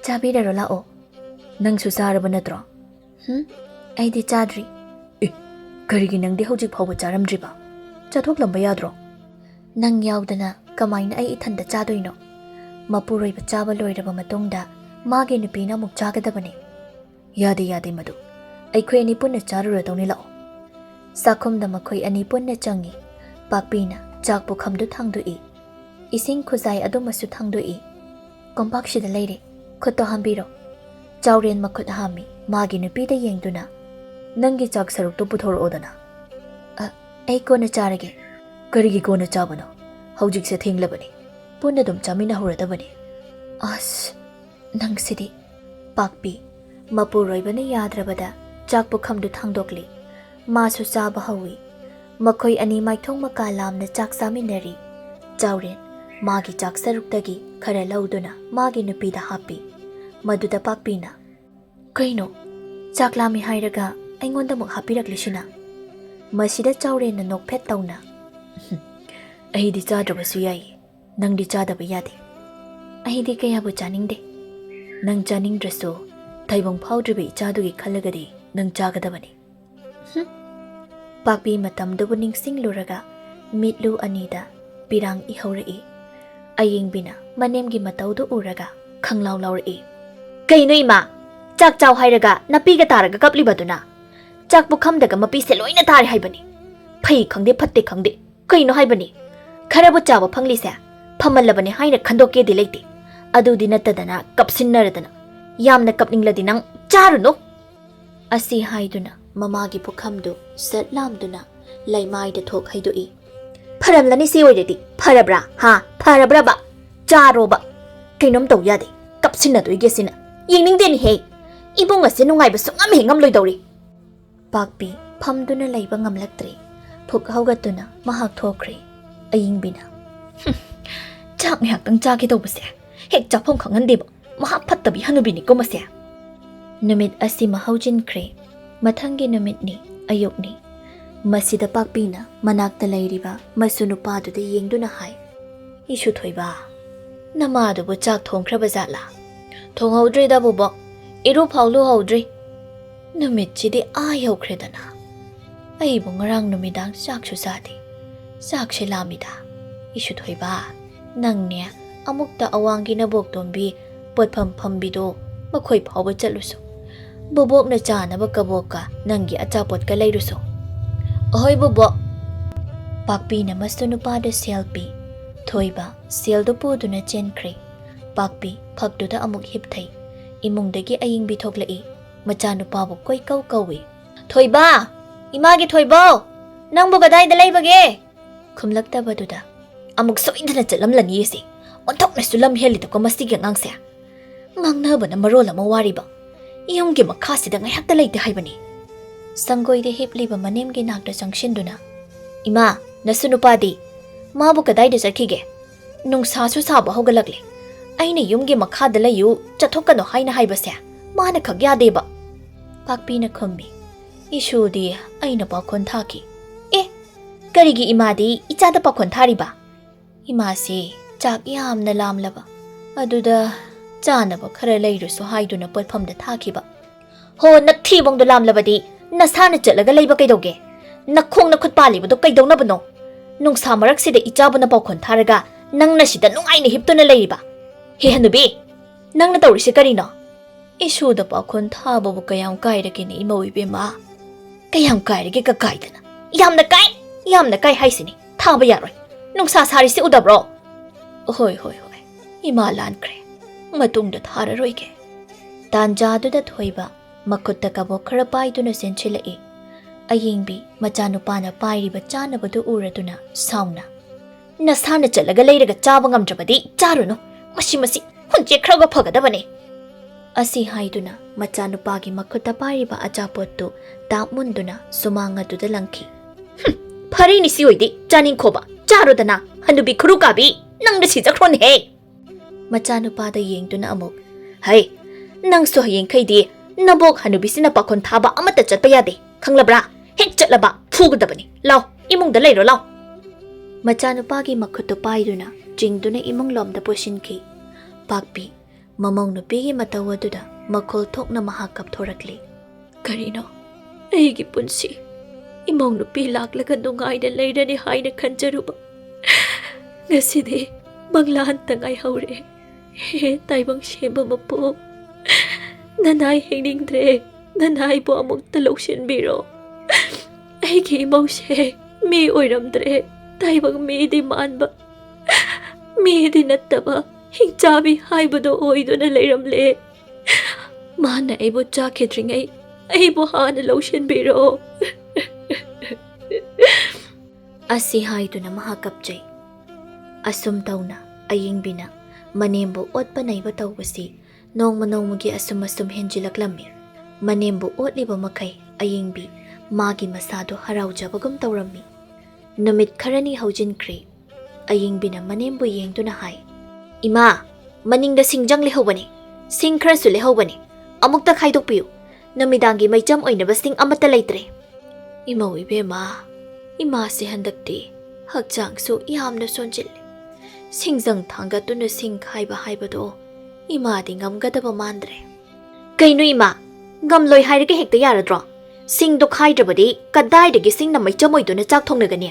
ꯆꯥꯕꯤꯔꯔꯣ ꯂꯥꯛꯑꯣ꯫ ꯅꯪꯁꯨ ꯆꯥꯔꯕ ꯅꯠꯇ꯭ꯔꯣ? ꯑꯩꯗꯤ ꯆꯥꯗ꯭ꯔꯤ꯫ ꯀꯔꯤꯒꯤ ꯅꯪꯗꯤ ꯍꯧꯖꯤꯛ ꯐꯥꯎꯕ ꯆꯥꯔꯝꯗ꯭ꯔꯤꯕ? ꯆꯥꯊꯣꯛꯂꯝꯕ ꯌꯥꯗ꯭ꯔꯣ? ꯅꯪ ꯌꯥꯎꯗꯅ ꯀꯃꯥꯏꯅ ꯑꯩ ꯏꯊꯟꯇ ꯆꯥꯗꯣꯏꯅꯣ? ꯃꯄꯨꯔꯣꯏꯕ ꯆꯥꯕ ꯂꯣꯏꯔꯕ ꯃꯇꯨꯡꯗ ꯃꯥꯒꯤ ꯅꯨꯄꯤꯅ ꯑꯃꯨꯛ ꯆꯥꯒꯗꯕꯅꯤ꯫ ꯌꯥꯗꯦ ꯌꯥꯗꯦ ꯃꯗꯨ, ꯑꯩꯈꯣꯏ ꯑꯅꯤ ꯄꯨꯟꯅ ꯆꯥꯔꯨꯔꯗꯧꯅꯤ, ꯂꯥꯛꯑꯣ꯫ ꯆꯥꯛꯈꯨꯝꯗ ꯃꯈꯣꯏ ꯑꯅꯤ ꯄꯨꯟꯅ ꯆꯪꯏ꯫ ꯄꯥꯛꯄꯤꯅ ꯆꯥꯛ ꯄꯨꯈꯝꯗꯨ ꯊꯥꯡꯗꯣꯛꯏ꯫ ꯏꯁꯤꯡ ꯈꯨꯖꯥꯏ ꯑꯗꯨꯃꯁꯨ ꯊꯥꯡꯗꯣꯛꯏ꯫ ꯀꯣꯝꯄꯥꯛꯁꯤꯗ ꯂꯩꯔꯦ, ꯈꯨꯠꯇꯣ ꯍꯥꯝꯕꯤꯔꯣ꯫ ꯆꯥꯎꯔꯦꯟ ꯃꯈꯨꯠ ꯍꯥꯝꯃꯤ ꯃꯥꯒꯤ ꯅꯨꯄꯤꯗ ꯌꯦꯡꯗꯨꯅ꯫ ꯅꯪꯒꯤ ꯆꯥꯛ ꯁꯔꯨꯛꯇꯨ ꯄꯨꯊꯣꯔꯛꯑꯣꯗꯅ꯫ ꯑꯩ ꯀꯣꯟꯅ ꯆꯥꯔꯒꯦ꯫ ꯀꯔꯤꯒꯤ ꯀꯣꯟꯅ ꯆꯥꯕꯅꯣ? ꯍꯧꯖꯤꯛꯁꯦ ꯊꯦꯡꯂꯕꯅꯤ, ꯄꯨꯟꯅ ꯑꯗꯨꯝ ꯆꯥꯃꯤꯟꯅꯍꯧꯔꯗꯕꯅꯤ꯫ ꯑꯁ, ꯅꯪꯁꯤꯗꯤ꯫ ꯄꯥꯛꯄꯤ ꯃꯄꯨꯔꯣꯏꯕꯅ ꯌꯥꯗ꯭ꯔꯕꯗ ꯆꯥꯛ ꯄꯨꯈꯝꯗꯨ ꯊꯥꯡꯗꯣꯛꯂꯤ꯫ ꯃꯥꯁꯨ ꯆꯥꯕ ꯍꯧꯏ꯫ ꯃꯈꯣꯏ ꯑꯅꯤ ꯃꯥꯏꯊꯣꯡ ꯃꯀꯥ ꯂꯥꯝꯅ ꯆꯥꯛ ꯆꯥꯃꯤꯟꯅꯔꯤ꯫ ꯆꯥꯎꯔꯦꯟ ꯃꯥꯒꯤ ꯆꯥꯛ ꯁꯔꯨꯛꯇꯒꯤ ꯈꯔ ꯂꯧꯗꯨꯅ ꯃꯥꯒꯤ ꯅꯨꯄꯤꯗ ꯍꯥꯞꯄꯤ꯫ ꯃꯗꯨꯗ ꯄꯥꯛꯄꯤꯅ, ꯀꯩꯅꯣ, ꯆꯥꯛ ꯂꯥꯝꯃꯤ ꯍꯥꯏꯔꯒ ꯑꯩꯉꯣꯟꯗ ꯑꯃꯨꯛ ꯍꯥꯞꯄꯤꯔꯛꯂꯤꯁꯤꯅ? ꯃꯁꯤꯗ ꯆꯥꯎꯔꯦꯟꯅ ꯅꯣꯛꯐꯦꯠ ꯇꯧꯅ, ꯑꯩꯗꯤ ꯆꯥꯗ꯭ꯔꯕꯁꯨ ꯌꯥꯏ, ꯅꯪꯗꯤ ꯆꯥꯗꯕ ꯌꯥꯗꯦ꯫ ꯑꯩꯗꯤ ꯀꯌꯥꯕꯨ ꯆꯥꯅꯤꯡꯗꯦ꯫ ꯅꯪ ꯆꯥꯅꯤꯡꯗ꯭ꯔꯁꯨ ꯊꯩꯕꯣꯡ ꯐꯥꯎꯗ꯭ꯔꯤꯕ ꯏꯆꯥꯗꯨꯒꯤ ꯈꯜꯂꯒꯗꯤ ꯅꯪ ꯆꯥꯒꯗꯕꯅꯤ꯫ ꯄꯥꯛꯄꯤ ꯃꯇꯝꯗꯨꯕꯨ ꯅꯤꯡꯁꯤꯡꯂꯨꯔꯒ ꯃꯤꯠꯂꯨ ꯑꯅꯤꯗ ꯄꯤꯔꯥꯡ ꯏꯍꯧꯔꯛꯏ꯫ ꯑꯌꯦꯡꯕꯤꯅ ꯃꯅꯦꯝꯒꯤ ꯃꯇꯧꯗꯨ ꯎꯔꯒ ꯈꯪꯂꯥꯎ ꯂꯥꯎꯔꯛꯏ꯫ ꯀꯩꯅꯣ ꯏꯃꯥ, ꯆꯥꯛ ꯆꯥꯎ ꯍꯥꯏꯔꯒ ꯅꯥꯄꯤꯒ ꯇꯥꯔꯒ ꯀꯞꯂꯤꯕꯗꯨꯅ? ꯆꯥꯛ ꯄꯨꯈꯝꯗꯒ ꯃꯄꯤꯁꯦ ꯂꯣꯏꯅ ꯇꯥꯔꯦ ꯍꯥꯏꯕꯅꯤ꯫ ꯐꯩ ꯈꯪꯗꯦ ꯐꯠꯇꯦ ꯈꯪꯗꯦ, ꯀꯩꯅꯣ ꯍꯥꯏꯕꯅꯤ? ꯈꯔꯕꯨ ꯆꯥꯕ ꯐꯪꯂꯤꯁꯦ ꯐꯝꯃꯜꯂꯕꯅꯤ ꯍꯥꯏꯅ ꯈꯟꯗꯣꯛꯀꯦꯗꯤ ꯂꯩꯇꯦ꯫ ꯑꯗꯨꯗꯤ ꯅꯠꯇꯗꯅ ꯀꯞꯁꯤꯟꯅꯔꯗꯅ ꯌꯥꯝꯅ ꯀꯞꯅꯤꯡꯂꯗꯤ ꯅꯪ ꯆꯥꯔꯨꯅꯨ꯫ ꯑꯁꯤ ꯍꯥꯏꯗꯨꯅ ꯃꯃꯥꯒꯤ ꯄꯨꯈꯝꯗꯨ ꯁꯠ ꯂꯥꯝꯗꯨꯅ ꯂꯩꯃꯥꯏꯗ ꯊꯣꯛ ꯍꯩꯗꯣꯛꯏ꯫ ꯐꯔꯝꯂꯅꯤ ꯁꯤ ꯑꯣꯏꯔꯗꯤ, ꯐꯔꯕ꯭ꯔꯥ? ꯐꯔꯕ꯭ꯔꯕ? ꯆꯥꯔꯣꯕ꯫ ꯀꯩꯅꯣꯝ ꯇꯧ ꯌꯥꯗꯦ, ꯀꯞꯁꯤꯟꯅꯗꯣꯏꯒꯦ ꯁꯤꯅ꯫ ꯌꯦꯡꯅꯤꯡꯗꯦꯅꯦꯍꯦ, ꯏꯕꯨꯡ ꯑꯁꯤ ꯅꯨꯡꯉꯥꯏꯕ ꯁꯨꯡꯉꯝ ꯍꯦꯛ ꯉꯝꯂꯣꯏꯗꯧꯔꯤ꯫ ꯄꯥꯛꯄꯤ ꯐꯝꯗꯨꯅ ꯂꯩꯕ ꯉꯝꯂꯛꯇ꯭ꯔꯦ꯫ ꯐꯨꯛ ꯍꯧꯒꯠꯇꯨꯅ ꯃꯍꯥꯛ ꯊꯣꯛꯈ꯭ꯔꯦ꯫ ꯑꯌꯤꯡꯕꯤꯅ, ꯆꯥꯛ ꯉꯥꯏꯍꯥꯛꯇꯪ ꯆꯥꯒꯦ ꯇꯧꯕꯁꯦ ꯍꯦꯛ ꯆꯥꯐꯝ ꯈꯪꯍꯟꯗꯦꯕ, ꯃꯍꯥꯛ ꯐꯠꯇꯕꯤ ꯍꯅꯨꯕꯤꯅꯤꯀꯣ ꯃꯁꯦ꯫ ꯅꯨꯃꯤꯠ ꯑꯁꯤꯃ ꯍꯧꯖꯤꯟꯈ꯭ꯔꯦ꯫ ꯃꯊꯪꯒꯤ ꯅꯨꯃꯤꯠꯅꯤ, ꯑꯌꯨꯛꯅꯤ꯫ ꯃꯁꯤꯗ ꯄꯥꯛꯄꯤꯅ ꯃꯅꯥꯛꯇ ꯂꯩꯔꯤꯕ ꯃꯁꯨ ꯅꯨꯄꯥꯗꯨꯗ ꯌꯦꯡꯗꯨꯅ ꯍꯥꯏ, ꯏꯁꯨ ꯊꯣꯏꯕ, ꯅꯃꯥꯗꯨꯕꯨ ꯆꯥꯛ ꯊꯣꯡꯈ꯭ꯔꯕ ꯖꯥꯠꯂꯥ? ꯊꯣꯡꯍꯧꯗ꯭ꯔꯤꯗ ꯕꯨꯕꯣꯛ, ꯏꯔꯨ ꯐꯥꯎ ꯂꯨꯍꯧꯗ꯭ꯔꯤ꯫ ꯅꯨꯃꯤꯠꯁꯤꯗꯤ ꯌꯧꯈ꯭ꯔꯦꯗꯅ꯫ ꯑꯩꯕꯨ ꯉꯔꯥꯡ ꯅꯨꯃꯤꯗꯥꯡ ꯆꯥꯛꯁꯨ ꯆꯥꯗꯦ, ꯆꯥꯛꯁꯦ ꯂꯥꯝꯃꯤꯗ꯫ ꯏꯁꯨ ꯊꯣꯏꯕ, ꯅꯪꯅꯦ ꯑꯃꯨꯛꯇ ꯑꯋꯥꯡꯒꯤ ꯅꯕꯣꯛꯇꯣꯝꯕꯤ ꯄꯣꯠꯐꯝ ꯐꯝꯕꯤꯗꯣ ꯃꯈꯣꯏ ꯐꯥꯎꯕ ꯆꯠꯂꯨꯁꯨ꯫ ꯕꯨꯕꯣꯛꯅ ꯆꯥꯅꯕ ꯀꯕꯣꯛꯀ ꯅꯪꯒꯤ ꯑꯆꯥꯄꯣꯠꯀ ꯂꯩꯔꯨꯁꯨ꯫ ꯑꯍꯣꯏ ꯕꯨꯕꯣꯛ꯫ ꯄꯥꯛꯄꯤꯅ ꯃꯁꯨ ꯅꯨꯄꯥꯗ ꯁꯦꯜ ꯄꯤ꯫ ꯊꯣꯏꯕ ꯁꯦꯜꯗꯨ ꯄꯨꯗꯨꯅ ꯆꯦꯟꯈ꯭ꯔꯦ꯫ ꯄꯥꯛꯄꯤ ꯐꯛꯇꯨꯗ ꯑꯃꯨꯛ ꯍꯤꯞꯊꯩ꯫ ꯏꯃꯨꯡꯗꯒꯤ ꯑꯌꯤꯡꯕꯤ ꯊꯣꯛꯂꯛꯏ꯫ ꯃꯆꯥꯅꯨꯄꯥꯕꯨ ꯀꯣꯏꯀꯧ ꯀꯧꯏ꯫ ꯊꯣꯏꯕ! ꯏꯃꯥꯒꯤ ꯊꯣꯏꯕꯧ! ꯅꯪꯕꯨ ꯀꯗꯥꯏꯗ ꯂꯩꯕꯒꯦ? ꯈꯨꯝꯂꯛꯇꯕꯗꯨꯗ, ꯑꯃꯨꯛ ꯁꯣꯏꯗꯅ ꯆꯠꯂꯝꯂꯅꯤ ꯑꯁꯤ, ꯑꯣꯟꯊꯣꯛꯅꯁꯨ ꯂꯝ ꯍꯦꯜꯂꯤꯗꯀꯣ ꯃꯁꯤꯒꯤ ꯑꯉꯥꯡꯁꯦ꯫ ꯉꯥꯡꯅꯕꯅ ꯃꯔꯣꯜ ꯑꯃ ꯋꯥꯔꯤꯕ, ꯌꯨꯝꯒꯤ ꯃꯈꯥꯁꯤꯗ ꯉꯥꯏꯍꯥꯛꯇ ꯂꯩꯇꯦ ꯍꯥꯏꯕꯅꯤ꯫ ꯁꯪꯒꯣꯏꯗ ꯍꯤꯞꯂꯤꯕ ꯃꯅꯦꯝꯒꯤ ꯅꯥꯛꯇ ꯆꯪꯁꯤꯟꯗꯨꯅ, ꯏꯃꯥ, ꯅꯁꯨ ꯅꯨꯄꯥꯗꯤ? ꯃꯥꯕꯨ ꯀꯗꯥꯏꯗ ꯆꯠꯈꯤꯒꯦ? ꯅꯨꯡꯁꯥꯁꯨ ꯁꯥꯕ ꯍꯧꯒꯠꯂꯛꯂꯦ꯫ ꯑꯩꯅ ꯌꯨꯝꯒꯤ ꯃꯈꯥꯗ ꯂꯩꯌꯨ, ꯆꯠꯊꯣꯛꯀꯅꯣ ꯍꯥꯏꯅ ꯍꯥꯏꯕꯁꯦ ꯃꯥꯅ ꯈꯛ ꯌꯥꯗꯦꯕ꯫ ꯄꯥꯛꯄꯤꯅ ꯈꯨꯝꯃꯤ, ꯏꯁꯨꯗꯤ ꯑꯩꯅ ꯄꯥꯈꯣꯟ ꯊꯥꯈꯤ꯫ ꯀꯔꯤꯒꯤ ꯏꯃꯥꯗꯤ ꯏꯆꯥꯗ ꯄꯥꯈꯣꯟ ꯊꯥꯔꯤꯕ? ꯏꯃꯥꯁꯤ ꯆꯥꯛ ꯌꯥꯝꯅ ꯂꯥꯝꯂꯕ, ꯑꯗꯨꯗ ꯆꯥꯅꯕ ꯈꯔ ꯂꯩꯔꯨꯁꯨ ꯍꯥꯏꯗꯨꯅ ꯄꯣꯠꯐꯝꯗ ꯊꯥꯈꯤꯕ꯫ Ho nathibong do lam labadi nasana chalaga leiba kaidoge nakhong na khut pali bodo kaidona bano nungsa marak sida ichabuna paukhon tharaga nangna sida nungaina hiptuna leiba he hanubi nangna tawrisi karino isu da paukhon thaba bu kayam kairage ni imoi bema kayam kairage ka kaidana yamna kai haisini thaba yaroi nungsa sari se udabro hoi ima lan kre matungda thararoige tanjadu da thoiba makutta kabo khara paiduna senchilai ayingbi machanupana pairiba chanabadu uraduna sauna nasana chalaga leiraga chaba ngamdrabadi charuno masi hunche khraga phagadabane asi haiduna machanupagi makutta pairiba achapottu tamunduna sumanga duda langki phari ni si oidi chaning khoba charudana hanubi khurukabi nangda sijakron he machanupada yengduna amuk hai nangso hayeng khaidi nabok hanubi sina pakhon thaba amata chatpa yade khanglabra hek chatlaba phugdabani law imungda leiro law machanupagi makhutto paiduna jingduna imung lomda posinki pakpi mamong nupigi matawaduda makhol thokna mahakap thorakli karino aigi punsi imong nupi laklaga dungaida leirani haina khanjaruba ngaside banglan tangai haure he taibang sheba mapu nanai hingdre nanai bo amuk taloksin biro aigi mause mi oiramdre taibang mi di manba mi di nattaba hingchabi haibado oiduna leiramle mana aibo chakhidringai aibo hana lotion biro asi haiduna mahakapjai asum tauna ayingbina manembo otpa naiba tawbasi nongmagi asum henjilaklammi manembo otliba makai ayingbi magi masado haraujabagum tawrammi numit kharani haujinkhre ayingbina manembo yengduna hai ima maningda singjang lehobani singkhrasu lehobani amukta khaidokpiu namidangi maicham oinaba sing amata leitre ima wibema ima se handakti hakchang su yamna sonjil singjang thanga tuna sing khaiba haibado ima dingam gadaba mandre kainu ima gamloi hairage hekta yaradro sing do khaidrabadi kadai dagi sing na maicham oiduna chak thongnagani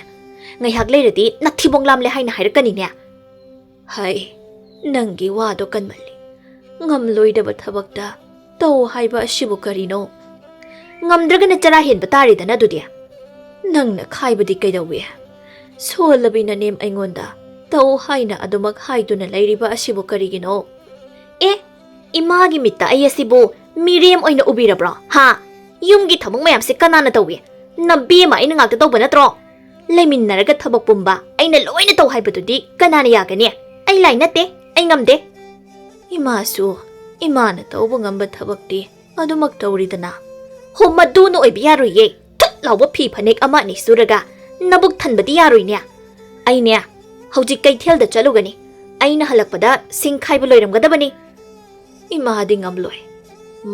ngai hak leiradi nathibong lamle haina hairakani ne hai nangi wado kanmali ngamloidaba thabakta taw haiba shibu karino ngamdragana chara henba taridana dudia nangna khaibadi kaidawe solabina nem aingonda taw haina adumak haiduna leiriba asibu karigino imagi mitta ayasibu miriam oina ubirabra ha yumgi thamung mayam se kanana tawe nabi ma ina ngakta tawba natro leiminaraga thabak pumba aina loina taw haibadudi kanana yagani ai lai nate ai ngamde imasu imana tawba ngamba thabakti adumak tawridana ho madunu oibiyaruye lawa phi phanek ama ni suraga nabuk thanbadi yaruine aine hauji kaithel da chalugani aina halakpada sing khaiba loiramgadabani imadi ngamloi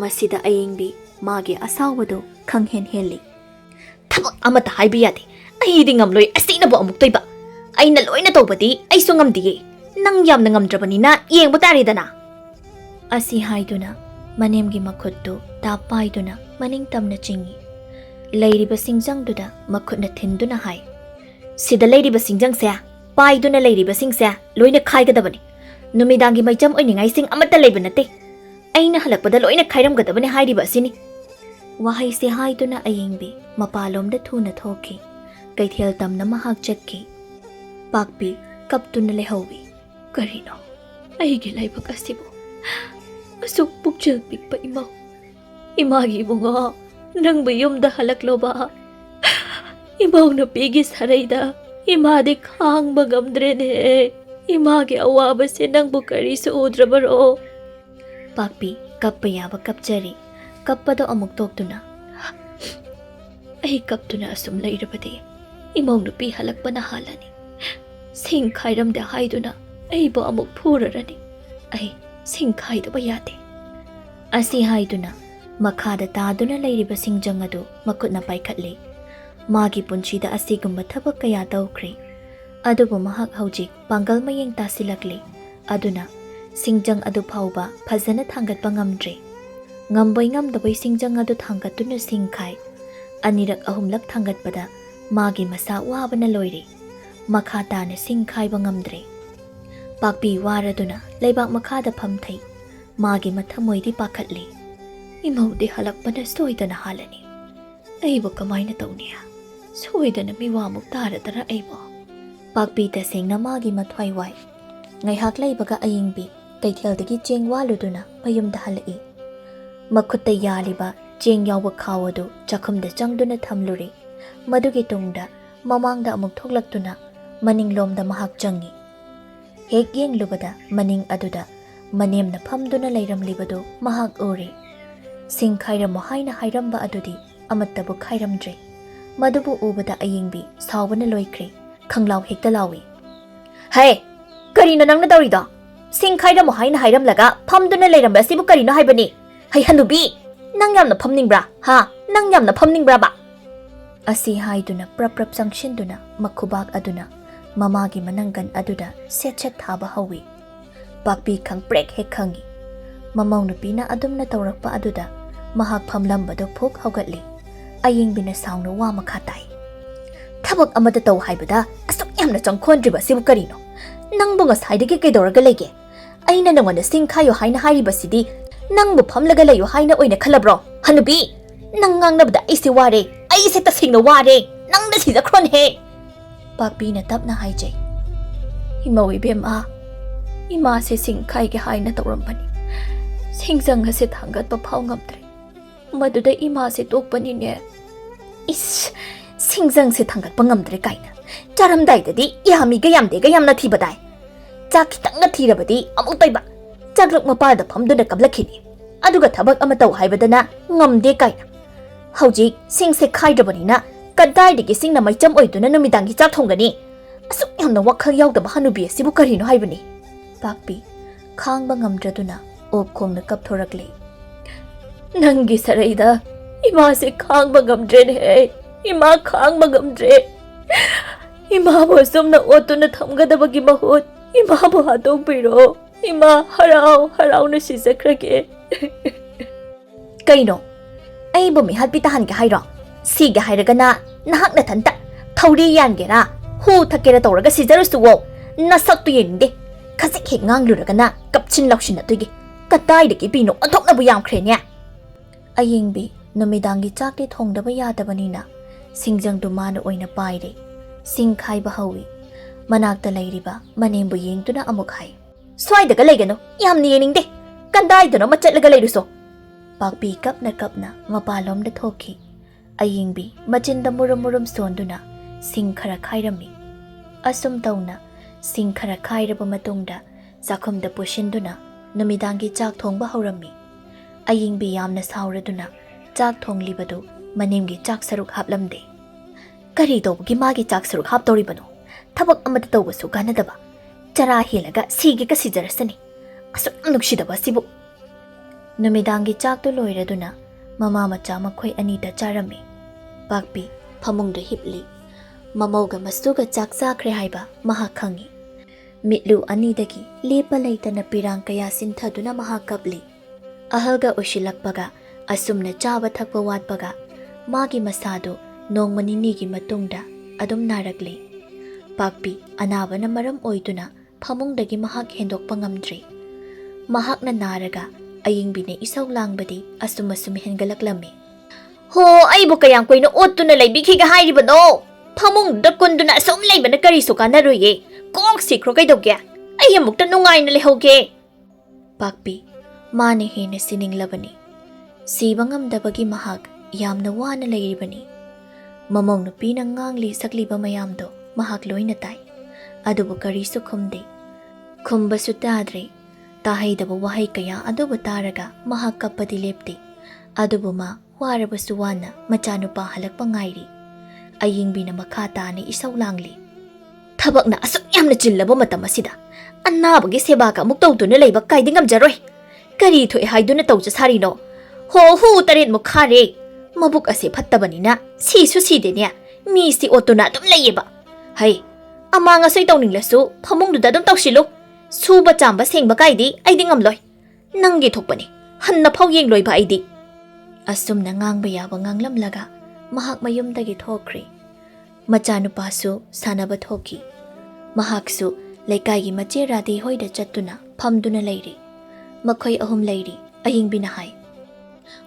masida ayingbi magi asawado khanghen heli thabak amata haibiyade aidi ngamloi asina bo amuk toiba aina loina tawbadi aisu ngamdiye nang yamna ngamdrabani na yengbu taridana asi haiduna manemgi makhuttu ta paiduna maning tamna chingi leiriba singjangduda makhutna thinduna hai sida leiriba singjangse paiduna leiriba singse loina khaigadabani numidangi maicham oiningai sing amata leibanate aina halakpada loina khairamgadabani hairiba sini wahai se haiduna ayingbi mapalomda thuna thoki kaithel tamna mahak chatki pakpi kaptuna lehowi karino aigi laibak asibu asuk pukjal pikpa imagi bunga nang bayumda halakloba imaw na pigi saraida imadi khang bagamdre ne imagi awaba se nang bukari sa udrabaro pakpi kapayaba kapjari kapado amuk toktuna ay kaptuna asum lairabade imaw na pi halakpa na halani sing khairamda haiduna ay bo amuk phurarani ay sing khaidaba yate asi haiduna makhada taduna leiriba singjang adu makutna paikhatli magi punchida asigumba thabak kaya tawkhri adubu mahak haujik pangal mayeng tasilakli aduna singjang adu phauba phajana thangatpa ngamdre ngamboi ngamdaboi singjang adu thangatuna singkhai anirak ahumlak thangatpada magi masa wabana loire makha tana singkhai bangamdre pakpi waraduna leibak makha da phamthai magi mathamoidi pakhatli imaude halakpana soidana halani aibo kamaina tawniya soidana miwamuk taradara aibo pakpi ta sengna magi mathwai wai ngai hak leibaga ayingbi kaitheldagi cheng waluduna mayumda halai makhutta yaliba cheng yawa khawadu chakhumda changduna thamluri madugi tungda mamangda amuk thoklaktuna maninglomda mahak changi hek yenglubada maning aduda manemna phamduna leiramlibadu mahak uri singkhairamo haina hairamba adudi amattabu khairamdre madubu ubada ayingbi sawbana loikre khanglaw hekta lawi hai karino nangna dawrido singkhairamo haina hairamlaga phamduna leiramba sibu karino haibani hai hanubi nang yamna phamningbra ha nang yamna phamningbra ba asi haiduna prap sangshinduna makhubak aduna mamagi mananggan aduda sechet thaba hawi pakpi khang prek he khangi mamau nupina adumna tawrakpa aduda mahak phamlambado phuk haugatli ayingbina saungna wa makha tai thabak amada taw haibada asuk yamna changkhondriba sibu karino nangbu ngasaidagi kaidoraga lege aina nangwana singkhayo haina hairibasidi nangbu phamlaga layo haina oina khalabro hanubi nang ngangnabda aise ware aise tasingna ware nangda sijakron he pakpina tapna haijai imawi bema ima se singkhai ge haina tawrambani singjang ase thangat pa phau ngamtre maduda ima se tokpani ne is singjang se thangat pa ngamtre kaina charamdai dadi yami ga yamna thibadai chak khitangna thirabadi amuk taiba chaklak mapada phamduna kamlakhini aduga thabak ama taw haibadana ngamde kaina hauji singse khaidrabanina kadai digi singna maicham oiduna numidangi chak thongani asuk yamna wakhal yawdaba hanubi sibu karino haibani pakpi khangba ngamdraduna opkhomna kapthorakle nangi saraida ima se khangba ngamdre he ima khangba ngamdre ima bo somna otuna thamgadabagi mahut ima bo hatong piro ima harau na sisakrage kaino ai bo mi hat pitahan ga hairo si ga hairaga na nahak na thanta thauri yan gera hu thakera tawraga sijarusu wo nasak tu yende khasik he ngangluraga na kapchin lakshin atugi katai de ki pino athokna bu yam khrenya ayingbi numidangi chakli thongdaba yadabanina singjang du mana oina paire singkhai ba hawi manakta leiriba manembu yengtuna amuk hai swaida legano yamni yeningde kandai dano machatlaga leiruso pakpi kapna mapalom da thoki ayingbi machinda murum sonduna singkhara khairami asum tauna singkhara khairaba matungda zakhumda pushinduna numidangi chak thongba haurami ayingbi yamna sauraduna chak thonglibadu manemgi chak saruk haplamde kari tawgi magi chak saruk haptoribano thabak amata tawbasu ganadaba chara helaga sige ka sijarasani asuk nukshidaba sibu numidangi chak to loiraduna mama macha makhoi anita charami pakpi phamungda hipli mamauga masuga chak chakre haiba maha khangi mitlu anidagi lepa leitana pirang kaya sinthaduna maha kapli ahalga ushilakpaga asumna chaba thakpa watpaga magi masado nongmani gi matungda adum narakli pakpi anabana maram oiduna phamungdagi mahak hendokpa ngamdri mahakna naraga ayingbine isaw langbadi asum hengalaklami ho aibo kayang koino ottuna leibikhi ga hairibano phamungda kunduna asum leibana kari sukana roye kok sikro kaidogya ai amukta nungaina lehoge pakpi mane hene sininglabani sibangamdabagi mahak yamna wana leiribani mamong nupina ngangli sakliba mayamdo mahak loina tai adubu kari sukhumde khumba sutadre tahaidaba wahai kaya adubu taraga mahak kapadi lepte adubu ma waraba suwana machanupa halakpa ngairi ayingbina makhata ni isaw langli thabakna asuk yamna chillaba matam asida annabagi seba ka muktawduna leiba kaidi ngamjaroi kari thoi haiduna tawja sarino ho taret mukhare mabuk ase phattabanina sisu sidenia mi si otuna dum leyeba hai amanga sei tawninglasu phamungduda dum tawsilu suba chamba sengba kaidi aidi ngamloi nangi thokpani hꯟꯅ ꯐꯥꯎ ꯌꯦꯡꯂꯣꯏꯕ ꯑꯩꯗꯤ ꯑꯁꯨꯝꯅ ꯉꯥꯡꯕ ꯌꯥꯕ ꯉꯥꯡꯂꯝꯂꯒ ꯃꯍꯥꯛ ꯃꯌꯨꯝꯗꯒꯤ ꯊꯣꯛꯈ꯭ꯔꯦ ꯃꯆꯥꯅꯨꯄꯥꯁꯨ ꯁꯥꯟꯅꯕ ꯊꯣꯛꯈꯤ ꯃꯍꯥꯛꯁꯨ ꯂꯩꯀꯥꯏꯒꯤ ꯃꯆꯦ ꯔꯥꯙꯦ ꯍꯣꯏꯗ ꯆꯠꯇꯨꯅ ꯐꯝꯗꯨꯅ ꯂꯩꯔꯤ ꯃꯈꯣꯏ ꯑꯍꯨꯝ ꯂꯩꯔꯤ ꯑꯌꯤꯡꯕꯤꯅ ꯍꯥꯏ